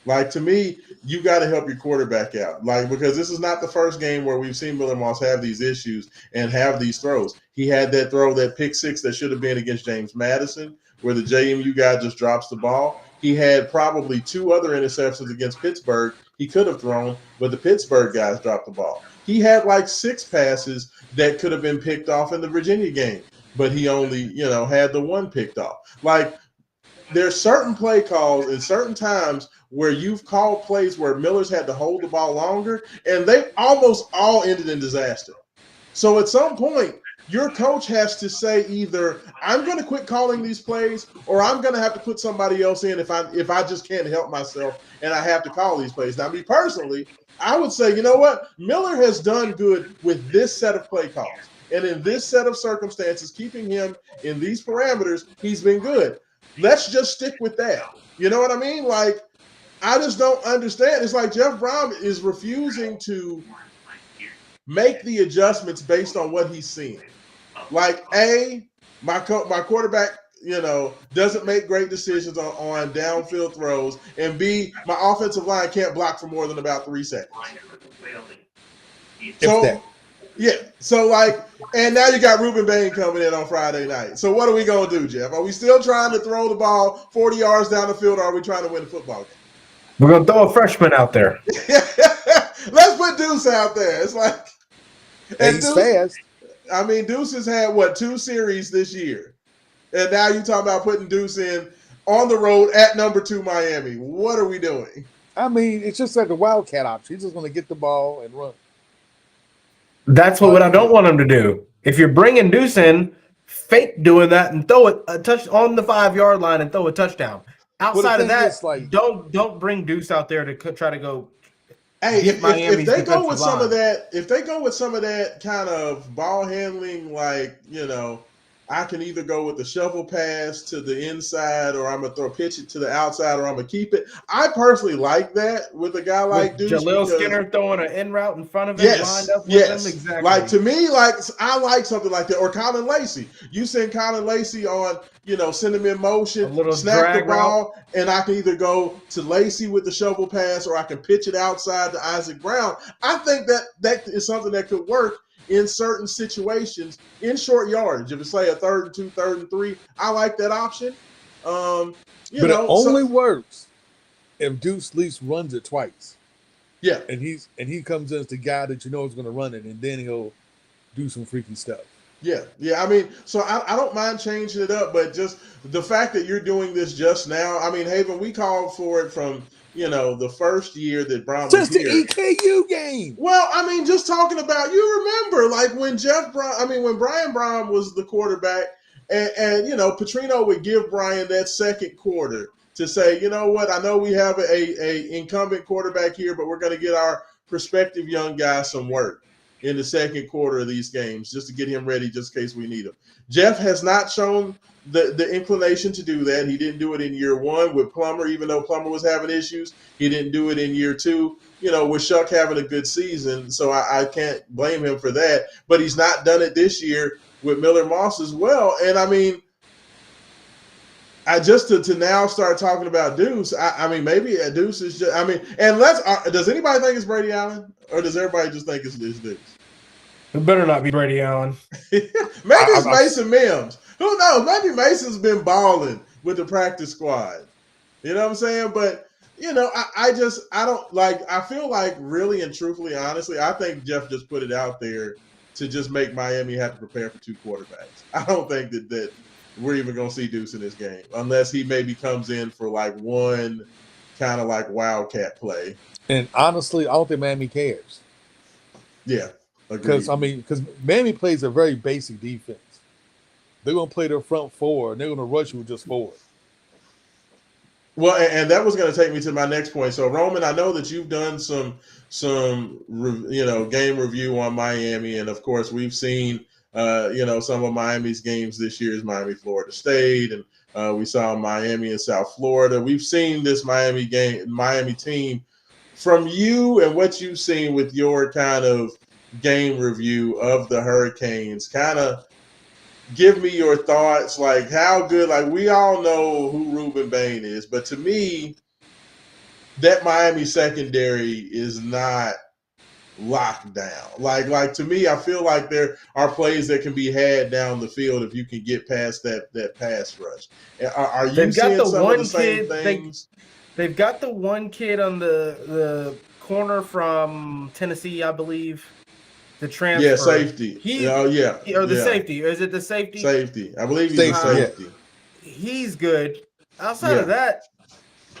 Speaker 1: Like, to me, you got to help your quarterback out. Like, because this is not the first game where we've seen Miller Moss have these issues and have these throws. He had that throw, that pick six that should have been against James Madison, where the JMU guy just drops the ball. He had probably 2 other interceptions against Pittsburgh he could have thrown, but the Pittsburgh guys dropped the ball. He had like 6 passes that could have been picked off in the Virginia game, but he only, had the 1 picked off. Like, there's certain play calls and certain times where you've called plays where Miller's had to hold the ball longer, and they almost all ended in disaster. So at some point, your coach has to say either I'm going to quit calling these plays, or I'm going to have to put somebody else in if I just can't help myself and I have to call these plays. Now, me personally, I would say, you know what? Miller has done good with this set of play calls. And in this set of circumstances, keeping him in these parameters, he's been good. Let's just stick with that. You know what I mean? Like, I just don't understand. It's like Jeff Brown is refusing to make the adjustments based on what he's seeing. Like, A, my quarterback, doesn't make great decisions on downfield throws, and B, my offensive line can't block for more than about 3 seconds. And now you got Ruben Bain coming in on Friday night. So what are we going to do, Jeff? Are we still trying to throw the ball 40 yards down the field, or are we trying to win the football game?
Speaker 3: We're going to throw a freshman out there.
Speaker 1: Let's put Deuce out there. It's like,
Speaker 2: and he's fast.
Speaker 1: I mean, Deuce has had, 2 series this year. And now you're talking about putting Deuce in on the road at number 2 Miami. What are we doing?
Speaker 2: I mean, it's just like a wildcat option. He's just going to get the ball and run.
Speaker 3: That's what I don't want him to do. If you're bringing Deuce in, fake doing that and throw it a touch on the 5-yard line and throw a touchdown.
Speaker 2: Well, the
Speaker 3: Outside of
Speaker 2: thing
Speaker 3: that,
Speaker 2: is, like,
Speaker 3: don't bring Deuce out there to try to go
Speaker 1: Hey,
Speaker 3: beat
Speaker 1: if
Speaker 3: Miami's
Speaker 1: they go
Speaker 3: defensive
Speaker 1: with some of
Speaker 3: line.
Speaker 1: that, if they go with some of that kind of ball handling, like I can either go with the shovel pass to the inside, or I'm gonna throw pitch it to the outside, or I'm gonna keep it. I personally like that with a guy like
Speaker 3: With
Speaker 1: Deuce
Speaker 3: Jaleel
Speaker 1: because
Speaker 3: Skinner throwing an in route in front of him, lined
Speaker 1: yes,
Speaker 3: up with him,
Speaker 1: yes. Like
Speaker 3: exactly.
Speaker 1: to me, like I like something like that. Or Colin Lacey. You send Colin Lacey on, send him in
Speaker 3: A
Speaker 1: motion,
Speaker 3: little
Speaker 1: snap the
Speaker 3: drag route.
Speaker 1: ball, and I can either go to Lacey with the shovel pass, or I can pitch it outside to Isaac Brown. I think that is something that could work in certain situations in short yardage. If it's say a 3rd and 2, 3rd and 3, I like that option.
Speaker 2: but it
Speaker 1: So
Speaker 2: only works if Deuce at least runs it twice,
Speaker 1: yeah.
Speaker 2: and he comes in as the guy that you know is going to run it, and then he'll do some freaky stuff.
Speaker 1: Yeah. I mean, so I don't mind changing it up, but just the fact that you're doing this just now. I mean, Haven, we called for it from the first year that Brown was
Speaker 2: Since the
Speaker 1: here.
Speaker 2: EKU game.
Speaker 1: Well, I mean, just talking about, you remember, like when when Brian Brown was the quarterback, and Petrino would give Brian that second quarter to say, you know what, I know we have a incumbent quarterback here, but we're going to get our prospective young guy some work in the second quarter of these games just to get him ready, just in case we need him. Jeff has not shown the inclination to do that. He didn't do it in year 1 with Plummer, even though Plummer was having issues. He didn't do it in year 2. With Shuck having a good season, so I can't blame him for that. But he's not done it this year with Miller Moss as well. And I mean, I just to now start talking about Deuce. I mean, maybe a Deuce is just. I mean, and does anybody think it's Brady Allen, or does everybody just think it's Deuce?
Speaker 3: It better not be Brady Allen.
Speaker 1: Maybe it's Mason Mims. Who knows? Maybe Mason's been balling with the practice squad. You know what I'm saying? But I don't like. I feel like, really and truthfully, honestly, I think Jeff just put it out there to just make Miami have to prepare for 2 quarterbacks. I don't think that we're even going to see Deuce in this game unless he maybe comes in for like one kind of like wildcat play.
Speaker 2: And honestly, I don't think Miami cares.
Speaker 1: Yeah,
Speaker 2: because Miami plays a very basic defense. They're going to play their front 4, and they're going to rush you with just 4.
Speaker 1: Well, and that was going to take me to my next point. So, Roman, I know that you've done some game review on Miami, and of course, we've seen some of Miami's games this year is Miami, Florida State, and we saw Miami and South Florida. We've seen this Miami team from you and what you've seen with your kind of game review of the Hurricanes. Kind of give me your thoughts, like how good, like we all know who Ruben Bain is, but to me, that Miami secondary is not locked down. Like to me, I feel like there are plays that can be had down the field if you can get past that pass rush. Are you seeing some of the same things?
Speaker 3: They've got the one kid on the corner from Tennessee, I believe. The transfer.
Speaker 1: Yeah, safety.
Speaker 3: Safety. Is it the safety?
Speaker 1: Safety. I believe he's safety.
Speaker 3: He's good. Outside of that,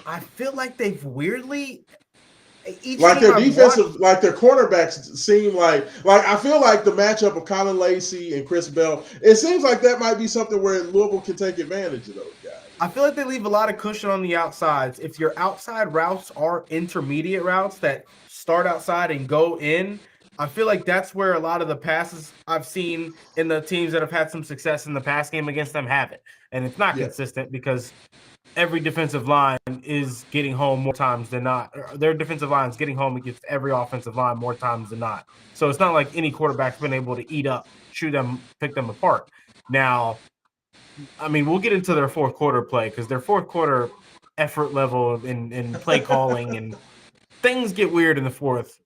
Speaker 3: I feel like they've weirdly
Speaker 1: like their defensive, like their cornerbacks seem like I feel like the matchup of Colin Lacey and Chris Bell, it seems like that might be something where Louisville can take advantage of those guys.
Speaker 3: I feel like they leave a lot of cushion on the outsides. If your outside routes are intermediate routes that start outside and go in, I feel like that's where a lot of the passes I've seen in the teams that have had some success in the pass game against them have it. And it's not consistent because every defensive line is getting home more times than not. Their defensive line is getting home against every offensive line more times than not. So it's not like any quarterback's been able to eat up, chew them, pick them apart. Now, I mean, we'll get into their fourth quarter play because their fourth quarter effort level in play calling and things get weird in the fourth.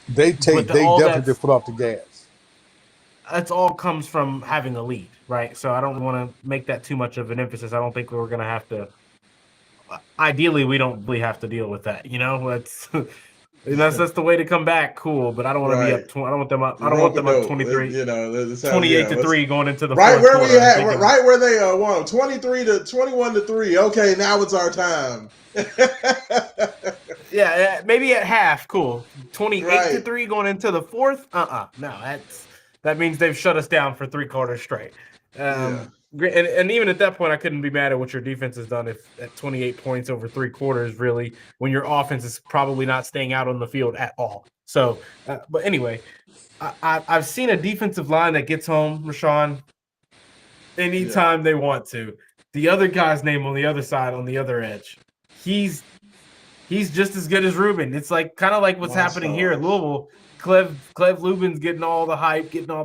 Speaker 2: They definitely put off the gas.
Speaker 3: That's all comes from having a lead, right? So I don't want to make that too much of an emphasis. I don't think we're going to have to. Ideally, we don't really have to deal with that. That's the way to come back. Cool, but I don't want to be up. I don't want them up. I don't want them up 23. 28-3 going into the
Speaker 1: right where
Speaker 3: quarter,
Speaker 1: we had, right where they won 21-3. Okay, now it's our time.
Speaker 3: Yeah, maybe at half, cool. 28-3
Speaker 1: Right.
Speaker 3: going into the fourth. No, that means they've shut us down for 3 quarters straight.
Speaker 1: Yeah.
Speaker 3: And even at that point, I couldn't be mad at what your defense has done if at 28 points over 3 quarters, really, when your offense is probably not staying out on the field at all. So, but anyway, I've seen a defensive line that gets home, Raashaan,
Speaker 1: Yeah.
Speaker 3: anytime they want to. The other guy's name on the other side, on the other edge, he's just as good as Ruben. It's like kind of like what's
Speaker 1: My
Speaker 3: happening here at
Speaker 1: stars.
Speaker 3: Louisville. Clev Lubin's getting all the hype. Wes
Speaker 1: Yeah,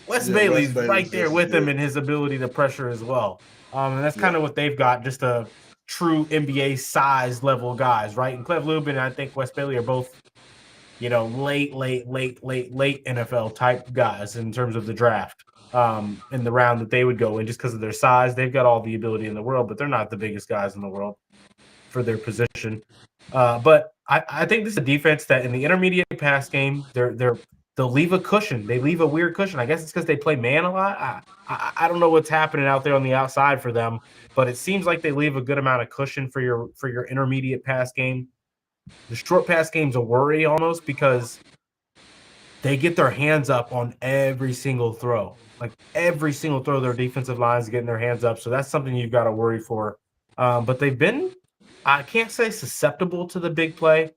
Speaker 1: Wes
Speaker 3: Bailey's right
Speaker 1: Bailey's
Speaker 3: there
Speaker 1: just as
Speaker 3: with him
Speaker 1: good.
Speaker 3: in his ability to pressure as well. And that's kind
Speaker 1: Yeah.
Speaker 3: of what they've got, just a true NBA size level guys, right? And Clev Lubin and I think Wes Bailey are both, late NFL type guys in terms of the draft. In the round that they would go in, just because of their size, they've got all the ability in the world, but they're not the biggest guys in the world for their position. But I think this is a defense that in the intermediate pass game, they'll leave a cushion. They leave a weird cushion. I guess it's because they play man a lot. I don't know what's happening out there on the outside for them, but it seems like they leave a good amount of cushion for your intermediate pass game. The short pass game's a worry almost because they get their hands up on every single throw. Like every single throw, their defensive line is getting their hands up. So that's something you've got to worry for. But they've been, I can't say susceptible to the big play.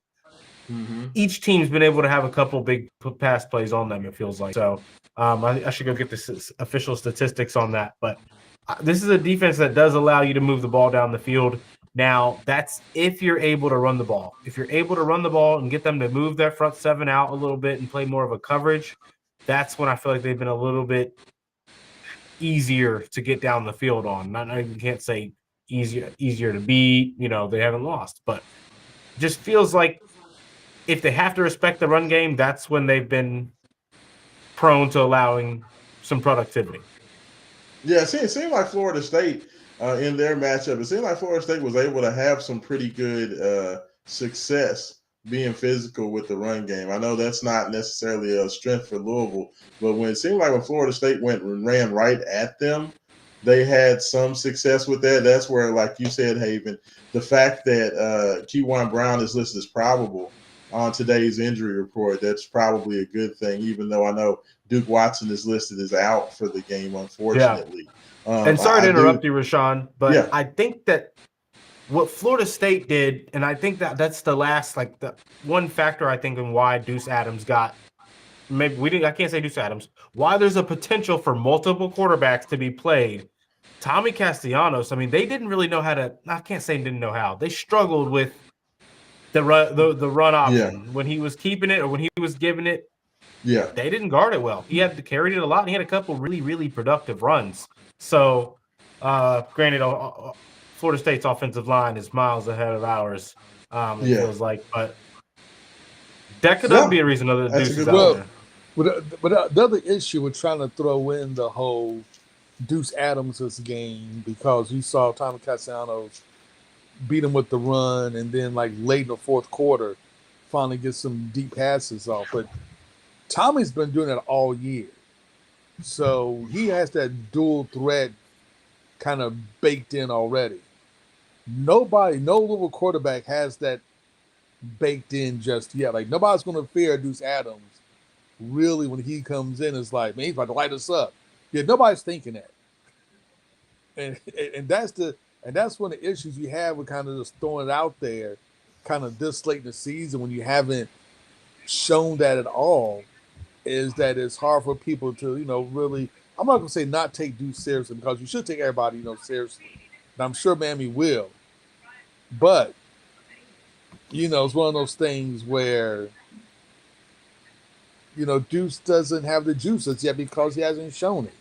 Speaker 1: Mm-hmm.
Speaker 3: Each team's been able to have a couple big pass plays on them, it feels like. So I should go get the official statistics on that. But this is a defense that does allow you to move the ball down the field. Now, that's if you're able to run the ball. If you're able to run the ball and get them to move their front seven out a little bit and play more of a coverage, that's when I feel like they've been a little bit easier to get down the field on. You can't say easier to beat. They haven't lost, but just feels like if they have to respect the run game, that's when they've been prone to allowing some productivity.
Speaker 1: Yeah, it seemed like Florida State in their matchup, it seemed like Florida State was able to have some pretty good success being physical with the run game. I know that's not necessarily a strength for Louisville, but when it seemed like when Florida State went and ran right at them, they had some success with that. That's where, like you said, Haven, the fact that Kewan Brown is listed as probable on today's injury report, that's probably a good thing, even though I know Duke Watson is listed as out for the game,
Speaker 3: Yeah.
Speaker 1: unfortunately.
Speaker 3: And sorry to interrupt you, Raashaan, but
Speaker 1: Yeah.
Speaker 3: I think that what Florida State did, and I think that's the last, the one factor I think in why Deuce Adams got, I can't say Deuce Adams, why there's a potential for multiple quarterbacks to be played. Tommy Castellanos, they didn't really know how to, I can't say didn't know how. They struggled with the run option. When he was keeping it or when he was giving it,
Speaker 1: Yeah.
Speaker 3: they didn't guard it well. He had carried it a lot, and he had a couple really, really productive runs. So, granted, Florida State's offensive line is miles ahead of ours, it feels like. But that could be a reason other
Speaker 1: That's a
Speaker 3: Deuce is
Speaker 1: good
Speaker 3: out
Speaker 1: point.
Speaker 3: there.
Speaker 2: But the other issue with trying to throw in the whole Deuce Adams' game, because you saw Tommy Castellanos beat him with the run, and then late in the fourth quarter, finally get some deep passes off. But Tommy's been doing that all year, so he has that dual threat kind of baked in already. No Louisville quarterback has that baked in just yet. Nobody's going to fear Deuce Adams. Really, when he comes in, it's like, man, he's about to light us up. Yeah, nobody's thinking that, and that's one of the issues you have with kind of just throwing it out there, kind of this late in the season when you haven't shown that at all. Is that it's hard for people to really. I'm not going to say not take Deuce seriously, because you should take everybody seriously, and I'm sure Miami will. But it's one of those things where Deuce doesn't have the juices yet because he hasn't shown it.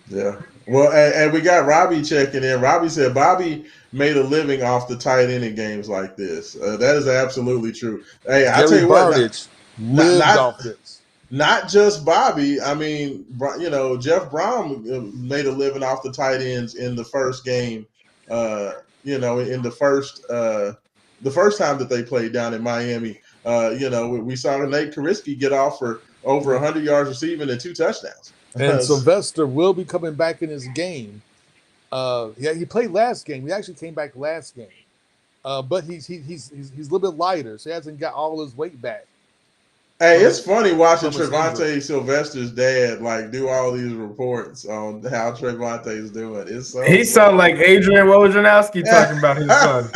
Speaker 1: Yeah. Well, and we got Robbie checking in. Robbie said Bobby made a living off the tight end in games like this. That is absolutely true. Hey, I tell
Speaker 2: Gary
Speaker 1: you what,
Speaker 2: Barnidge
Speaker 1: not
Speaker 2: lived
Speaker 1: not
Speaker 2: off this.
Speaker 1: not just Bobby. I mean, Jeff Brown made a living off the tight ends in the first game. In the first time that they played down in Miami. We saw Nate Kariski get off for over 100 yards receiving and 2 touchdowns.
Speaker 2: And Sylvester will be coming back in his game. Yeah, he played last game. He actually came back last game. But he's a little bit lighter, so he hasn't got all his weight back
Speaker 1: Hey,
Speaker 2: from
Speaker 1: it's
Speaker 2: his
Speaker 1: funny watching
Speaker 2: from his injury.
Speaker 1: Trevante Sylvester's dad like do all these reports on how Trevante's doing. It's so
Speaker 3: He sound
Speaker 1: funny.
Speaker 3: like Adrian Wojnarowski talking about his son.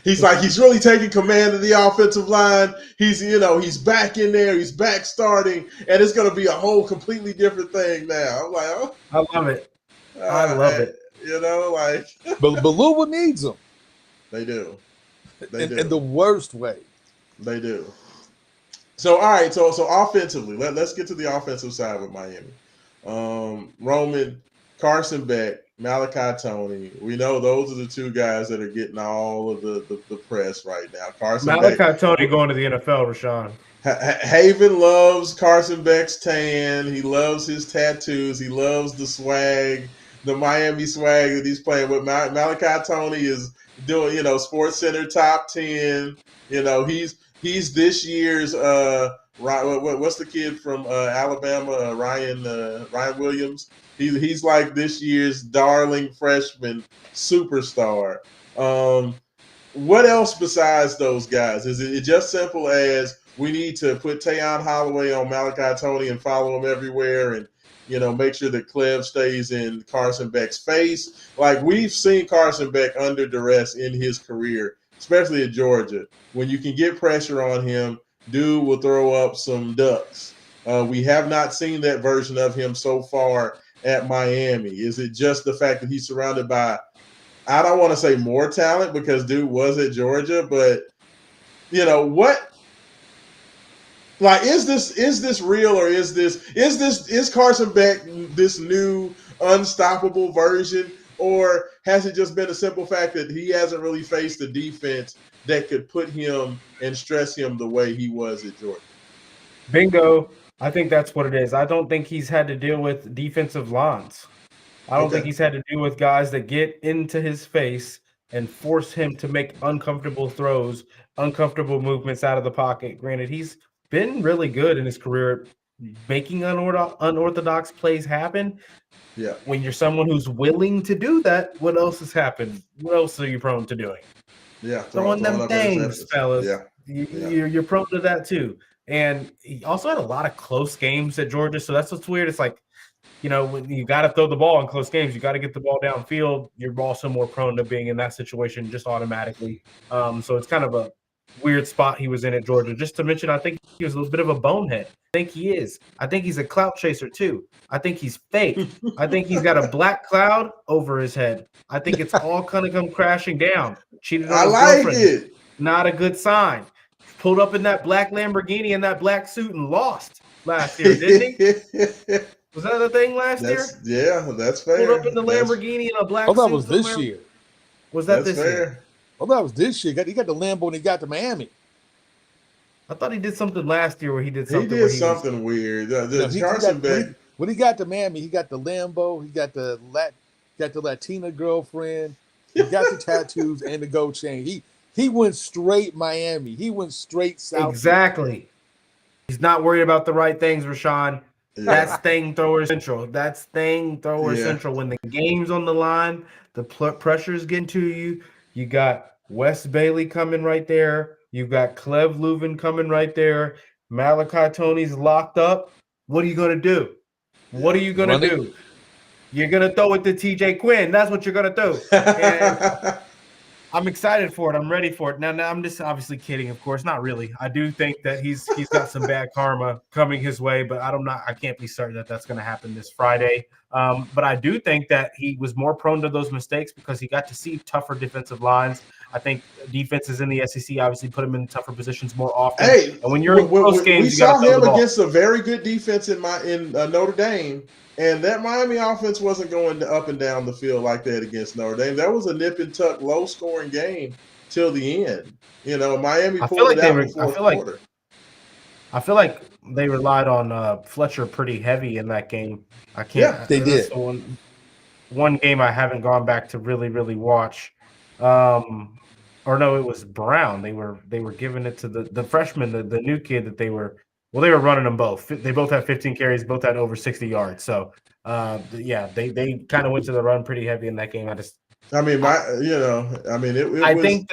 Speaker 1: He's really taking command of the offensive line. He's back in there. He's back starting, and it's going to be a whole completely different thing now. I'm like, oh,
Speaker 3: I love it. I love it.
Speaker 1: like
Speaker 2: But Louisville needs him
Speaker 1: they do, they
Speaker 2: in the
Speaker 1: do,
Speaker 2: worst way.
Speaker 1: they do. So all right, so offensively, let's get to the offensive side with Miami. Roman, Carson Beck, Malachi Tony. We know those are the two guys that are getting all of the press right now. Carson Beck.
Speaker 3: Malachi Tony going to the NFL, Raashaan.
Speaker 1: Haven loves Carson Beck's tan. He loves his tattoos. He loves the swag, the Miami swag that he's playing with. Malachi Tony is doing, Sports Center top 10. He's this year's what's the kid from Alabama, Ryan Williams. He's like this year's darling freshman superstar. What else besides those guys? Is it just simple as we need to put Tayon Holloway on Malachi Tony and follow him everywhere and, make sure that Clev stays in Carson Beck's face? Like, we've seen Carson Beck under duress in his career, especially at Georgia. When you can get pressure on him, dude will throw up some ducks. We have not seen that version of him so far at Miami. Is it just the fact that he's surrounded by, I don't want to say more talent because dude was at Georgia, but what? Like, is this real, or is Carson Beck this new unstoppable version, or has it just been a simple fact that he hasn't really faced a defense that could put him and stress him the way he was at Georgia?
Speaker 3: Bingo. I think that's what it is. I don't think he's had to deal with defensive lines. I don't think he's had to deal with guys that get into his face and force him to make uncomfortable throws, uncomfortable movements out of the pocket. Granted, he's been really good in his career making unorthodox plays happen.
Speaker 1: Yeah.
Speaker 3: When you're someone who's willing to do that, what else has happened? What else are you prone to doing?
Speaker 1: Yeah,
Speaker 3: throwing them things, fellas.
Speaker 1: Yeah.
Speaker 3: You're prone to that too. And he also had a lot of close games at Georgia, so that's what's weird. It's like, when you got to throw the ball in close games, you got to get the ball downfield. You're also more prone to being in that situation just automatically. So it's kind of a weird spot he was in at Georgia. Just to mention, I think he was a little bit of a bonehead. I think he is. I think he's a clout chaser too. I think he's fake. I think he's got a black cloud over his head. I think it's all going to come crashing down. Cheated on his girlfriend.
Speaker 1: It.
Speaker 3: Not a good sign. Pulled up in that black Lamborghini and that black suit and lost last year, didn't he? Was that the thing last year?
Speaker 1: Yeah, that's fair.
Speaker 3: Pulled up in the Lamborghini in a black suit.
Speaker 2: Oh, that was this year.
Speaker 3: Was that this year?
Speaker 2: Oh, that was this year. He got the Lambo and he got to Miami.
Speaker 3: I thought he did something last year where he did something.
Speaker 1: Weird.
Speaker 2: Carson Beck. When he got to Miami, he got the Lambo. He got the Latina girlfriend. He got the tattoos and the gold chain. He went straight Miami. He went straight south.
Speaker 3: Exactly. He's not worried about the right things, Raashaan. Yeah. That's thing thrower central. Central. When the game's on the line, the pressure's getting to you. You got Wes Bailey coming right there. You've got Clev Leuven coming right there. Malachi Tony's locked up. What are you going to do? What are you going to do? You're going to throw it to TJ Quinn. That's what you're going to do. And I'm excited for it. I'm ready for it. Now, I'm just obviously kidding, of course. Not really. I do think that he's got some bad karma coming his way, but I can't be certain that that's going to happen this Friday. But I do think that he was more prone to those mistakes because he got to see tougher defensive lines. I think defenses in the SEC obviously put him in tougher positions more often.
Speaker 1: Hey,
Speaker 3: and when you're in close games,
Speaker 1: we saw him against a very good defense in Notre Dame, and that Miami offense wasn't going up and down the field like that against Notre Dame. That was a nip and tuck, low scoring game till the end. Miami pulled it out in the fourth quarter.
Speaker 3: I feel like they relied on Fletcher pretty heavy in that game. I can't.
Speaker 2: Yeah, they did.
Speaker 3: The one game I haven't gone back to really, really watch. Or no, it was Brown. They were giving it to the freshman, the new kid that they were running them both. They both had 15 carries, both had over 60 yards. So, they kind of went to the run pretty heavy in that game.
Speaker 1: I mean, it
Speaker 3: I
Speaker 1: was
Speaker 3: think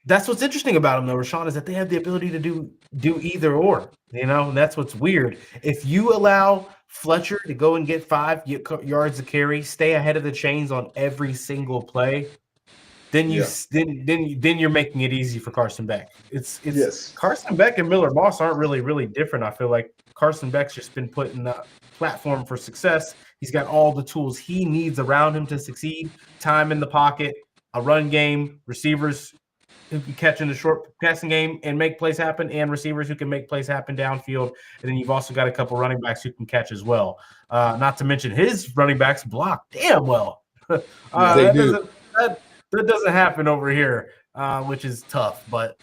Speaker 3: that's what's interesting about him though, Raashaan, is that they have the ability to do either or. And that's what's weird. If you allow Fletcher to go and get 5 yards of carry, stay ahead of the chains on every single play, then you
Speaker 1: yeah,
Speaker 3: then you're making it easy for Carson Beck. It's
Speaker 1: yes,
Speaker 3: Carson Beck and Miller Moss aren't really different. I feel like Carson Beck's just been put in the platform for success. He's got all the tools he needs around him to succeed. Time in the pocket, a run game, receivers who can catch in the short passing game and make plays happen, and receivers who can make plays happen downfield. And then you've also got a couple running backs who can catch as well. Not to mention his running backs block damn well.
Speaker 1: yeah,
Speaker 2: They
Speaker 3: That
Speaker 2: do.
Speaker 3: doesn't happen over here, which is tough. But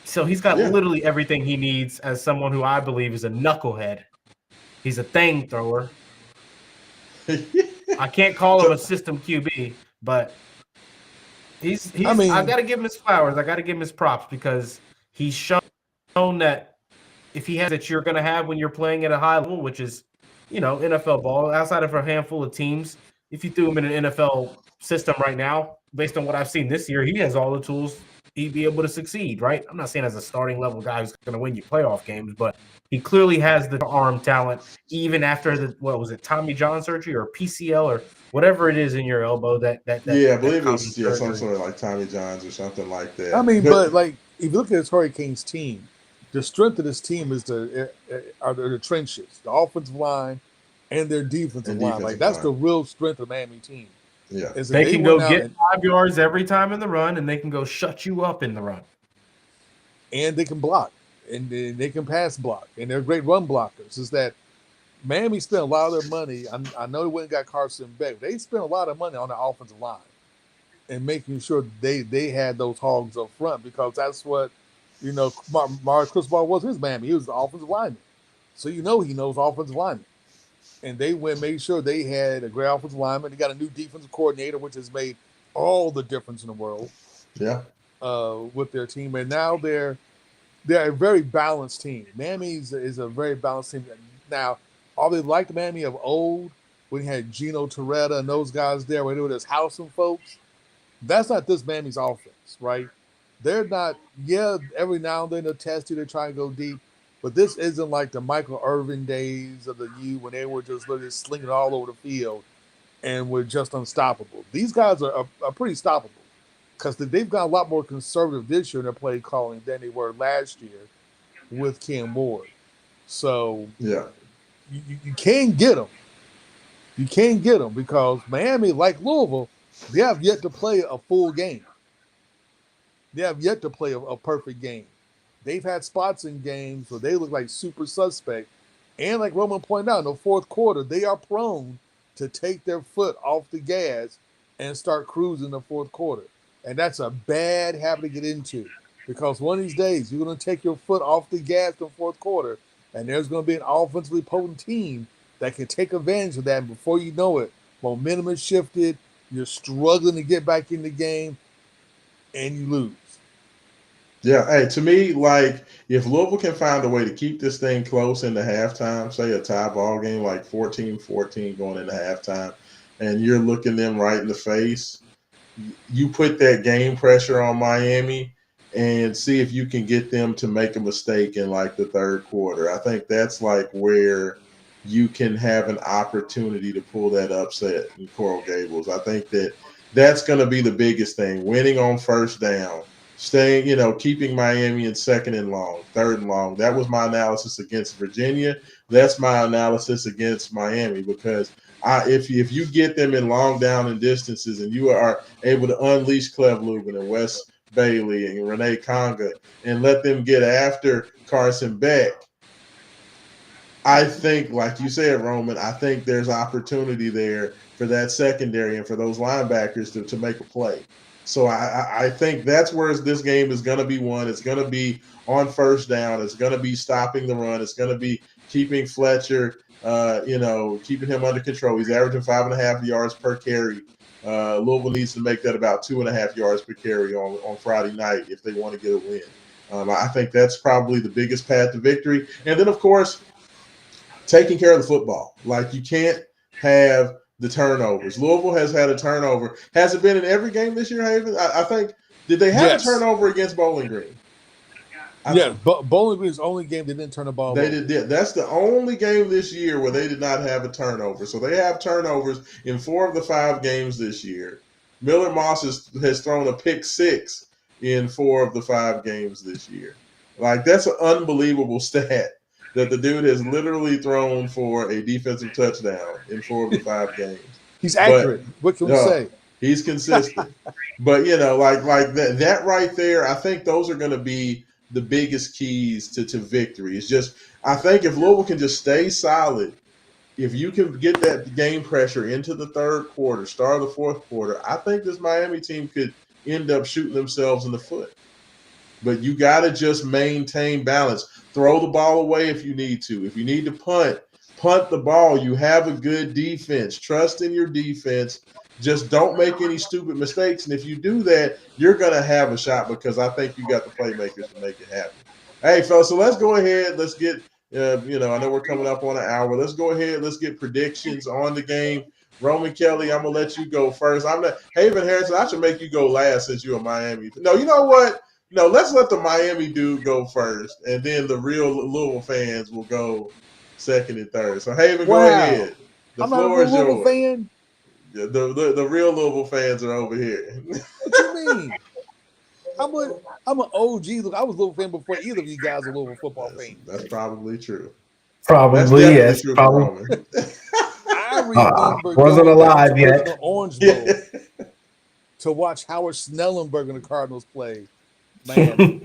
Speaker 3: so he's got
Speaker 1: yeah.
Speaker 3: literally everything he needs as someone who I believe is a knucklehead. He's a thing thrower. I can't call him
Speaker 1: So
Speaker 3: a system QB, but he's
Speaker 2: I
Speaker 3: he's I
Speaker 2: mean,
Speaker 3: got to give him his flowers. I got to give him his props because he's shown that if he has that you're going to have when you're playing at a high level, which is NFL ball, outside of a handful of teams. If you threw him in an NFL system right now, based on what I've seen this year, he has all the tools he'd be able to succeed. Right? I'm not saying as a starting level guy who's going to win you playoff games, but he clearly has the arm talent. Even after the what was it, Tommy John surgery or PCL or whatever it is in your elbow
Speaker 1: yeah, I
Speaker 3: that
Speaker 1: believe it
Speaker 3: common
Speaker 1: was some
Speaker 3: surgery.
Speaker 1: sort of like Tommy Johns or something like
Speaker 2: I
Speaker 1: that.
Speaker 2: mean,
Speaker 1: But
Speaker 2: but like if you look at this Hurricanes team, the strength of this team is the trenches, the offensive line, and their defensive
Speaker 1: and
Speaker 2: line. Like
Speaker 1: defensive
Speaker 2: that's
Speaker 1: line,
Speaker 2: the real strength of the Miami team.
Speaker 1: yeah,
Speaker 2: Is that
Speaker 3: They
Speaker 2: they
Speaker 3: can
Speaker 2: went
Speaker 3: go
Speaker 2: out
Speaker 3: get 5 yards every time in the run, and they can go shut you up in the run.
Speaker 2: and they can block and they can pass block and they're great run blockers. Is that Miami spent a lot of their money. I know they went and got Carson Beck. They spent a lot of money on the offensive line and making sure they had those hogs up front because that's what Mario Cristobal was his Miami. He was the offensive lineman, so he knows offensive lineman. And they went made sure they had a great offensive lineman. They got a new defensive coordinator, which has made all the difference in the world
Speaker 1: yeah,
Speaker 2: with their team. And now they're a very balanced team. Miami is a very balanced team. Now, are they like the Miami of old when you had Gino Torretta and those guys there when they were just housing folks? That's not this Miami's offense, right? They're not, yeah, every now and then they'll test you, they try and go deep, but this isn't like the Michael Irvin days of the U when they were just literally slinging all over the field and were just unstoppable. These guys are pretty stoppable because they've got a lot more conservative this year in their play calling than they were last year with Ken Ward. So
Speaker 1: yeah,
Speaker 2: you can get them. You can get them because Miami, like Louisville, they have yet to play a full game. They have yet to play a perfect game. They've had spots in games where they look like super suspect. And like Roman pointed out, in the fourth quarter, they are prone to take their foot off the gas and start cruising in the fourth quarter. And that's a bad habit to get into because one of these days you're going to take your foot off the gas in the fourth quarter, and there's going to be an offensively potent team that can take advantage of that. And before you know it, momentum is shifted. You're struggling to get back in the game, and you lose.
Speaker 1: yeah. Hey, to me, like if Louisville can find a way to keep this thing close into halftime, say a tie ball game like 14-14 going into halftime, and you're looking them right in the face, you put that game pressure on Miami and see if you can get them to make a mistake in like the third quarter. I think that's like where you can have an opportunity to pull that upset in Coral Gables. I think that's going to be the biggest thing. Winning on first down, staying, keeping Miami in second and long, third and long. That was my analysis against Virginia. That's my analysis against Miami because if you get them in long down and distances and you are able to unleash Cleve Lubin and Wes Bailey and Renee Conga and let them get after Carson Beck, I think, like you said, Roman, I think there's opportunity there for that secondary and for those linebackers to make a play. So I think that's where this game is going to be won. It's going to be on first down. It's going to be stopping the run. It's going to be keeping Fletcher, keeping him under control. He's averaging 5.5 yards per carry. Louisville needs to make that about 2.5 yards per carry on Friday night if they want to get a win. I think that's probably the biggest path to victory. And then, of course, taking care of the football. Like you can't have the turnovers. Louisville has had a turnover. Has it been in every game this year, Haven? I think. Did they have a
Speaker 2: Yes.
Speaker 1: turnover against Bowling Green?
Speaker 2: Yes. Bowling Green's the only game they didn't turn the ball
Speaker 1: They
Speaker 2: over.
Speaker 1: did. That's the only game this year where they did not have a turnover. So they have turnovers in 4 of the 5 games this year. Miller Moss has thrown a pick 6 in 4 of the 5 games this year. Like that's an unbelievable stat that the dude has literally thrown for a defensive touchdown in 4 of the 5 games.
Speaker 2: He's
Speaker 1: But
Speaker 2: accurate. What can we
Speaker 1: uh,
Speaker 2: say?
Speaker 1: he's consistent. But like that right there, I think those are going to be the biggest keys to victory. It's just I think if Louisville can just stay solid, if you can get that game pressure into the third quarter, start of the fourth quarter, I think this Miami team could end up shooting themselves in the foot. But you got to just maintain balance. Throw the ball away if you need to. If you need to punt the ball. You have a good defense. Trust in your defense. Just don't make any stupid mistakes. And if you do that, you're going to have a shot because I think you got the playmakers to make it happen. Hey, fellas, so let's go ahead. Let's get, I know we're coming up on an hour. Let's go ahead. Let's get predictions on the game. Roman Kelly, I'm going to let you go first. I'm not, Haven Harrison, I should make you go last since you're a Miami. No, you know what? No, let's let the Miami dude go first, and then the real Louisville fans will go second and third. So Haven, go
Speaker 2: Wow.
Speaker 1: ahead. The
Speaker 2: I'm not a
Speaker 1: floor is
Speaker 2: Louisville
Speaker 1: yours.
Speaker 2: fan.
Speaker 1: The real Louisville fans are over here.
Speaker 2: What you mean? I'm an OG. Look, I was a Louisville fan before either of you guys were Louisville football fans.
Speaker 1: That's probably true. That's
Speaker 3: Probably,
Speaker 1: definitely
Speaker 3: yes.
Speaker 1: true for
Speaker 3: Probably.
Speaker 1: Roman.
Speaker 2: I remember
Speaker 3: Wasn't
Speaker 2: going down
Speaker 3: alive
Speaker 2: to
Speaker 3: yet.
Speaker 2: original Orange
Speaker 1: Yeah.
Speaker 2: Bowl to watch Howard Snellenberger and the Cardinals play Miami.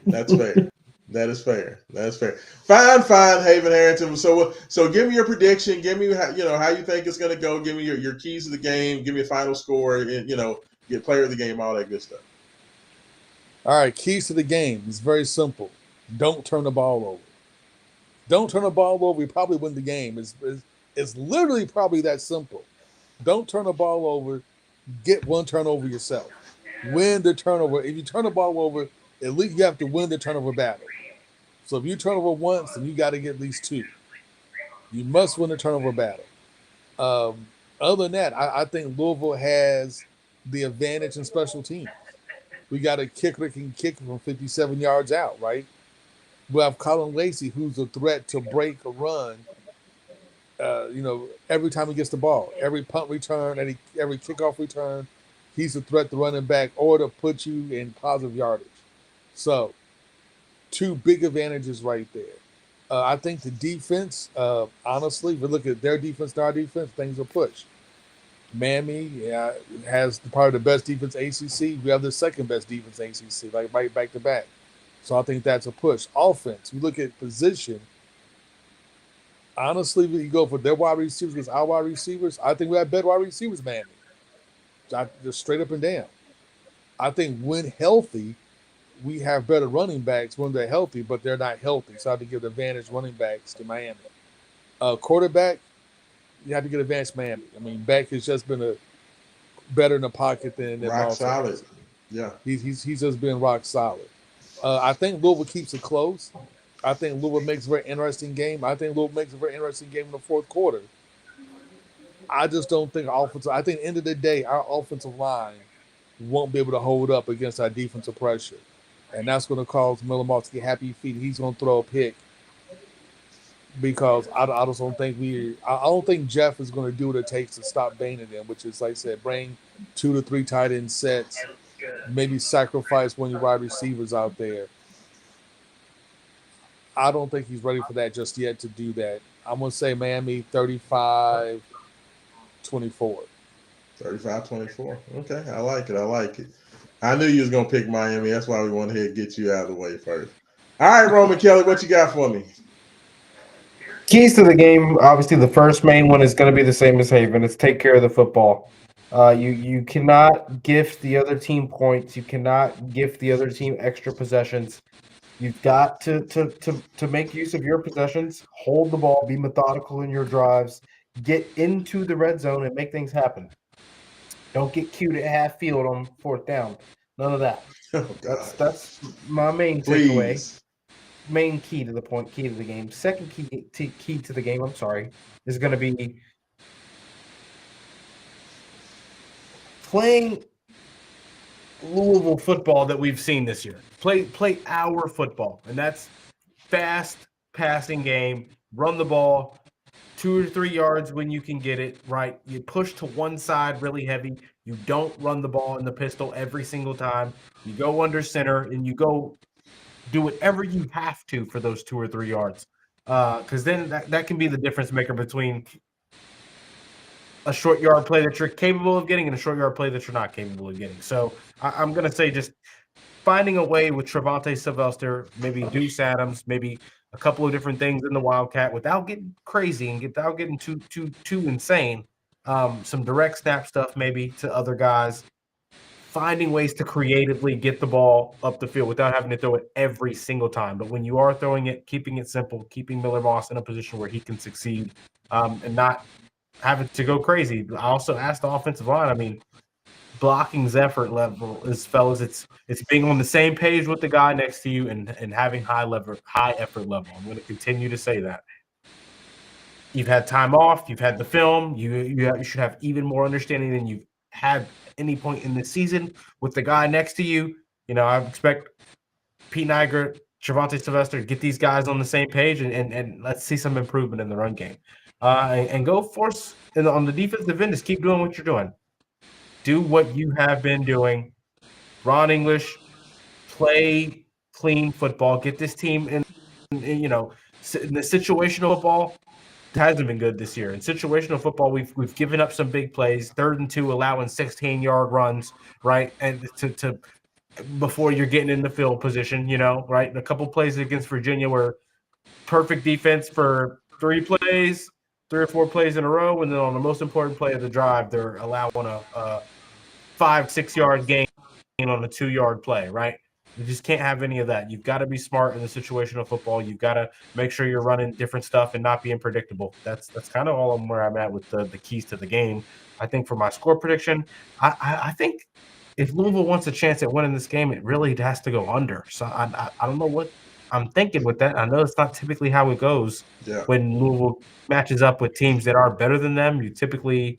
Speaker 1: That's fair. That is fair. That's fair. Fine, Haven Harrington. So give me your prediction. Give me how you think it's going to go. Give me your keys to the game. Give me a final score. And get player of the game. All that good stuff.
Speaker 2: All right, keys to the game. It's very simple. Don't turn the ball over. Don't turn the ball over. You probably win the game. It's literally probably that simple. Don't turn the ball over. Get one turnover yourself. Win the turnover. If you turn the ball over, at least you have to win the turnover battle. So if you turn over once, then you got to get at least 2. You must win the turnover battle. Um, Other than that, I think Louisville has the advantage in special teams. We got a kicker that can kick from 57 yards out, right? We have Colin Lacey, who's a threat to break a run. Every time he gets the ball, every punt return, every kickoff return, he's a threat to running back or to put you in positive yardage. So, 2 big advantages right there. I think the defense, honestly, if we look at their defense and our defense, things are pushed. Miami has probably the best defense ACC. We have the second best defense ACC, like right back to back. So I think that's a push. Offense, we look at position. Honestly, when you go for their wide receivers against our wide receivers, I think we have better wide receivers, Miami. Just straight up and down. I think when healthy, we have better running backs when they're healthy, but they're not healthy. So I have to give the advantage running backs to Miami. Quarterback, you have to get advantage Miami. I mean, Beck has just been better in the pocket than
Speaker 1: Rock
Speaker 2: Moss
Speaker 1: solid.
Speaker 2: has.
Speaker 1: Yeah.
Speaker 2: He's just been rock solid. I think Louisville keeps it close. I think Louisville makes a very interesting game. I think Louisville makes a very interesting game in the fourth quarter. I just don't think offensive. I think at the end of the day, our offensive line won't be able to hold up against our defensive pressure, and that's going to cause Miller Moss to get happy feet. He's going to throw a pick because I just don't think I don't think Jeff is going to do what it takes to stop Bain and them, which is like I said, bring 2 to 3 tight end sets, maybe sacrifice one of your wide receivers out there. I don't think he's ready for that just yet to do that. I'm going to say Miami 35-24.
Speaker 1: 35-24. Okay, I like it. I like it. I knew you was gonna pick Miami. That's why we went ahead and get you out of the way first. All right, Roman Kelly, what you got for me?
Speaker 3: Keys to the game. Obviously, the first main one is going to be the same as Haven. It's take care of the football. You cannot gift the other team points. You cannot gift the other team extra possessions. You've got to make use of your possessions, hold the ball, be methodical in your drives, get into the red zone, and make things happen. Don't get cute at half field on 4th down. None of that.
Speaker 1: Oh God.
Speaker 3: That's my main takeaway.
Speaker 1: Please.
Speaker 3: Main key to the game. Second key to the game, I'm sorry, is going to be playing Louisville football that we've seen this year. Play our football, and that's fast passing game, run the ball 2 or 3 yards when you can get it, right? You push to one side really heavy. You don't run the ball in the pistol every single time. You go under center and you go do whatever you have to for those 2 or 3 yards. Because then that can be the difference maker between a short yard play that you're capable of getting and a short yard play that you're not capable of getting. So I'm going to say just finding a way with Trevante Sylvester, maybe Deuce Adams, maybe a couple of different things in the Wildcat without getting crazy and without getting too insane. Some direct snap stuff maybe to other guys. Finding ways to creatively get the ball up the field without having to throw it every single time. But when you are throwing it, keeping it simple, keeping Miller Moss in a position where he can succeed, and not having to go crazy. I also asked the offensive line. I mean, blocking's effort level is, fellas, it's being on the same page with the guy next to you and having high effort level. I'm going to continue to say that. You've had time off, you've had the film, you should have even more understanding than you've had any point in this season with the guy next to you. You know, I expect Pete Niger, Trevante Sylvester to get these guys on the same page and let's see some improvement in the run game. And go force on the defensive end, just keep doing what you're doing. Do what you have been doing. Ron English, play clean football. Get this team in the situational football. It hasn't been good this year. In situational football, we've given up some big plays, 3rd and 2, allowing 16-yard runs, right? And to before you're getting in the field position, right? And a couple plays against Virginia were perfect defense for 3 plays, 3 or 4 plays in a row, and then on the most important play of the drive, they're allowing a 5-6 yard gain on a 2-yard play, right? You just can't have any of that. You've got to be smart in the situational football. You've got to make sure you're running different stuff and not being predictable. That's kind of all where I'm at with the keys to the game. I think for my score prediction, I think if Louisville wants a chance at winning this game, it really has to go under. So I don't know what I'm thinking with that. I know it's not typically how it goes when Louisville matches up with teams that are better than them. You typically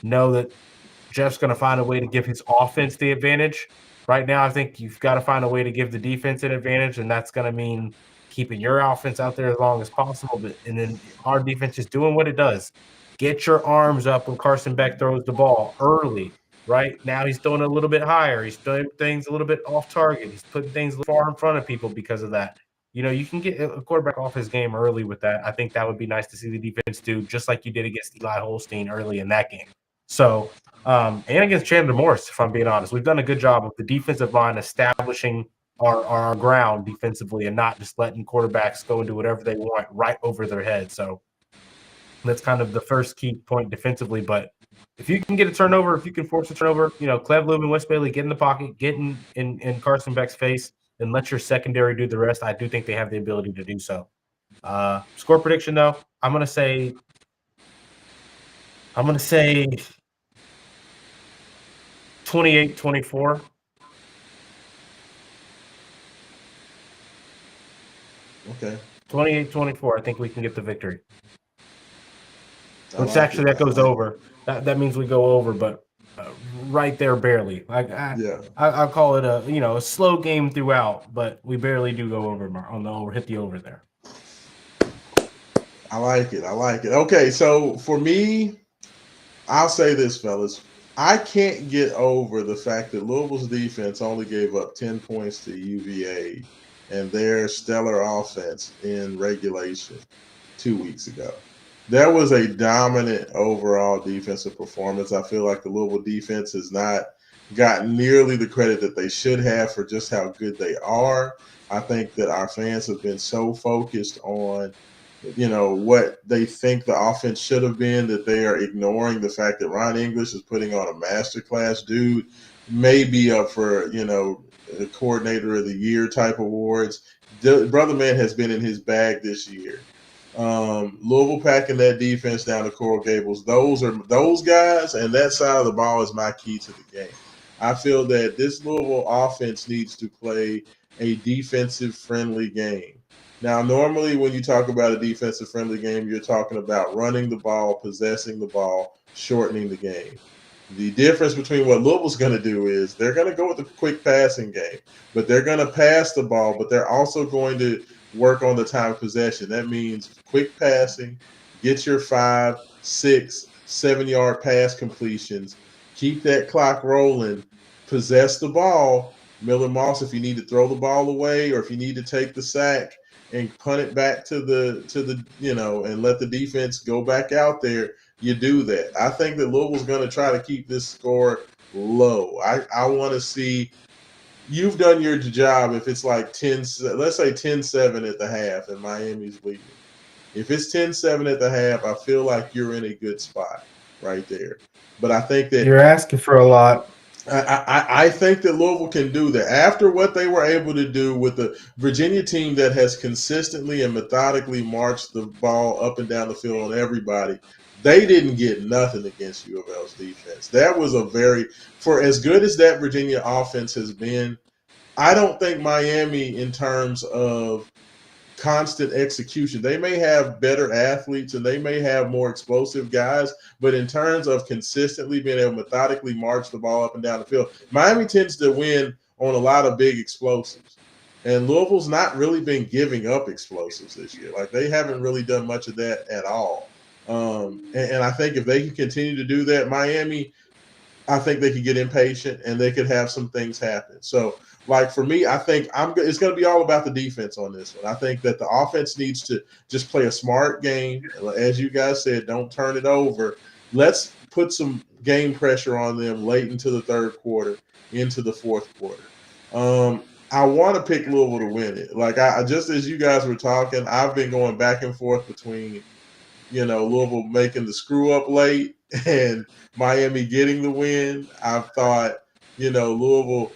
Speaker 3: know that Jeff's going to find a way to give his offense the advantage. Right now, I think you've got to find a way to give the defense an advantage, and that's going to mean keeping your offense out there as long as possible. And then our defense is doing what it does. Get your arms up when Carson Beck throws the ball early, right? Now he's throwing it a little bit higher. He's doing things a little bit off target. He's putting things far in front of people because of that. You can get a quarterback off his game early with that. I think that would be nice to see the defense do, just like you did against Eli Holstein early in that game. So, and against Chandler Morris, if I'm being honest, we've done a good job of the defensive line establishing our ground defensively and not just letting quarterbacks go and do whatever they want right over their head. So that's kind of the first key point defensively. But if you can get a turnover, if you can force a turnover, Clev Lube and West Bailey get in the pocket, get in Carson Beck's face, and let your secondary do the rest. I do think they have the ability to do so. Score prediction, though, I'm going to say 28-24.
Speaker 1: Okay.
Speaker 3: 28-24. I think we can get the victory. Which actually that goes over. That means we go over, but right there barely. I'll call it a slow game throughout, but we barely do go over on the over, hit the over there.
Speaker 1: I like it. Okay, so for me, I'll say this, fellas. I can't get over the fact that Louisville's defense only gave up 10 points to UVA and their stellar offense in regulation 2 weeks ago. That was a dominant overall defensive performance. I feel like the Louisville defense has not gotten nearly the credit that they should have for just how good they are. I think that our fans have been so focused on what they think the offense should have been, that they are ignoring the fact that Ron English is putting on a masterclass. Dude may be up for, the coordinator of the year type awards. Brother man has been in his bag this year. Louisville packing that defense down to Coral Gables. Those guys and that side of the ball is my key to the game. I feel that this Louisville offense needs to play a defensive-friendly game. Now, normally when you talk about a defensive-friendly game, you're talking about running the ball, possessing the ball, shortening the game. The difference between what Louisville's going to do is they're going to go with the quick passing game, but they're going to pass the ball, but they're also going to work on the time of possession. That means quick passing, get your 5, 6, 7 yard pass completions, keep that clock rolling, possess the ball. Miller Moss, if you need to throw the ball away or if you need to take the sack and punt it back to the and let the defense go back out there, you do that. I think that Louisville's going to try to keep this score low. I want to see you've done your job if it's like 10, let's say 10-7 at the half and Miami's leading. If it's 10-7 at the half, I feel like you're in a good spot right there. But I think that
Speaker 3: You're asking for a lot.
Speaker 1: I think that Louisville can do that. After what they were able to do with the Virginia team that has consistently and methodically marched the ball up and down the field on everybody, they didn't get nothing against U of L's defense. That was for as good as that Virginia offense has been, I don't think Miami, in terms of constant execution. They may have better athletes and they may have more explosive guys, but in terms of consistently being able to methodically march the ball up and down the field, Miami tends to win on a lot of big explosives. And Louisville's not really been giving up explosives this year. Like they haven't really done much of that at all. And I think if they can continue to do that, Miami, I think they could get impatient and they could have some things happen. So, like for me, I think it's going to be all about the defense on this one. I think that the offense needs to just play a smart game. As you guys said, don't turn it over. Let's put some game pressure on them late into the third quarter, into the fourth quarter. I want to pick Louisville to win it. Like I just as you guys were talking, I've been going back and forth between Louisville making the screw up late and Miami getting the win. I've thought, Louisville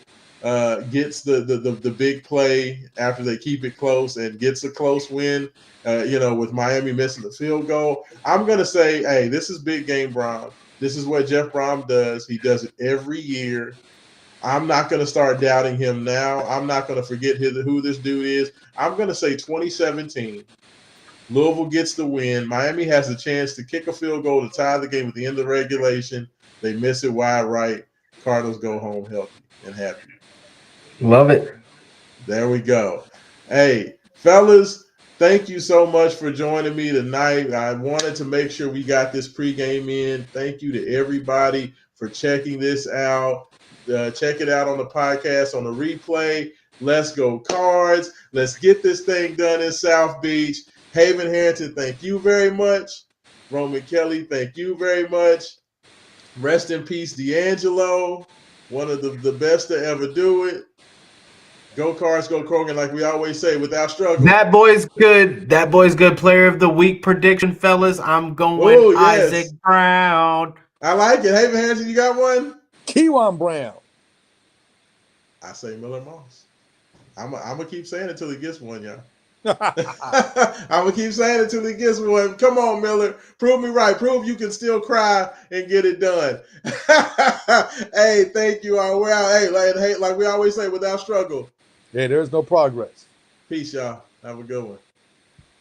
Speaker 1: gets the big play after they keep it close and gets a close win, with Miami missing the field goal. I'm going to say, hey, this is big game Brom. This is what Jeff Brom does. He does it every year. I'm not going to start doubting him now. I'm not going to forget who this dude is. I'm going to say 2017. Louisville gets the win. Miami has a chance to kick a field goal to tie the game at the end of regulation. They miss it wide right. Cardinals go home healthy and happy.
Speaker 3: Love it.
Speaker 1: There we go. Hey, fellas, thank you so much for joining me tonight. I wanted to make sure we got this pregame in. Thank you to everybody for checking this out. Check it out on the podcast, on the replay. Let's go Cards. Let's get this thing done in South Beach. Haven Harrington, thank you very much. Roman Kelly, thank you very much. Rest in peace, D'Angelo, one of the best to ever do it. Go Cards, go Krogan, like we always say, without struggle.
Speaker 3: That boy's good. That boy's good. Player of the week prediction, fellas. I'm going Isaac Brown.
Speaker 1: I like it. Haven Harrington, you got one?
Speaker 2: Kewan Brown.
Speaker 1: I say Miller Moss. I'm going to keep saying it until he gets one, y'all. I'm going to keep saying it until he gets one. Come on, Miller. Prove me right. Prove you can still cry and get it done. Hey, thank you all. We're out. Hey, like we always say, without struggle.
Speaker 2: Yeah, there's no progress.
Speaker 1: Peace, y'all. Have a good one.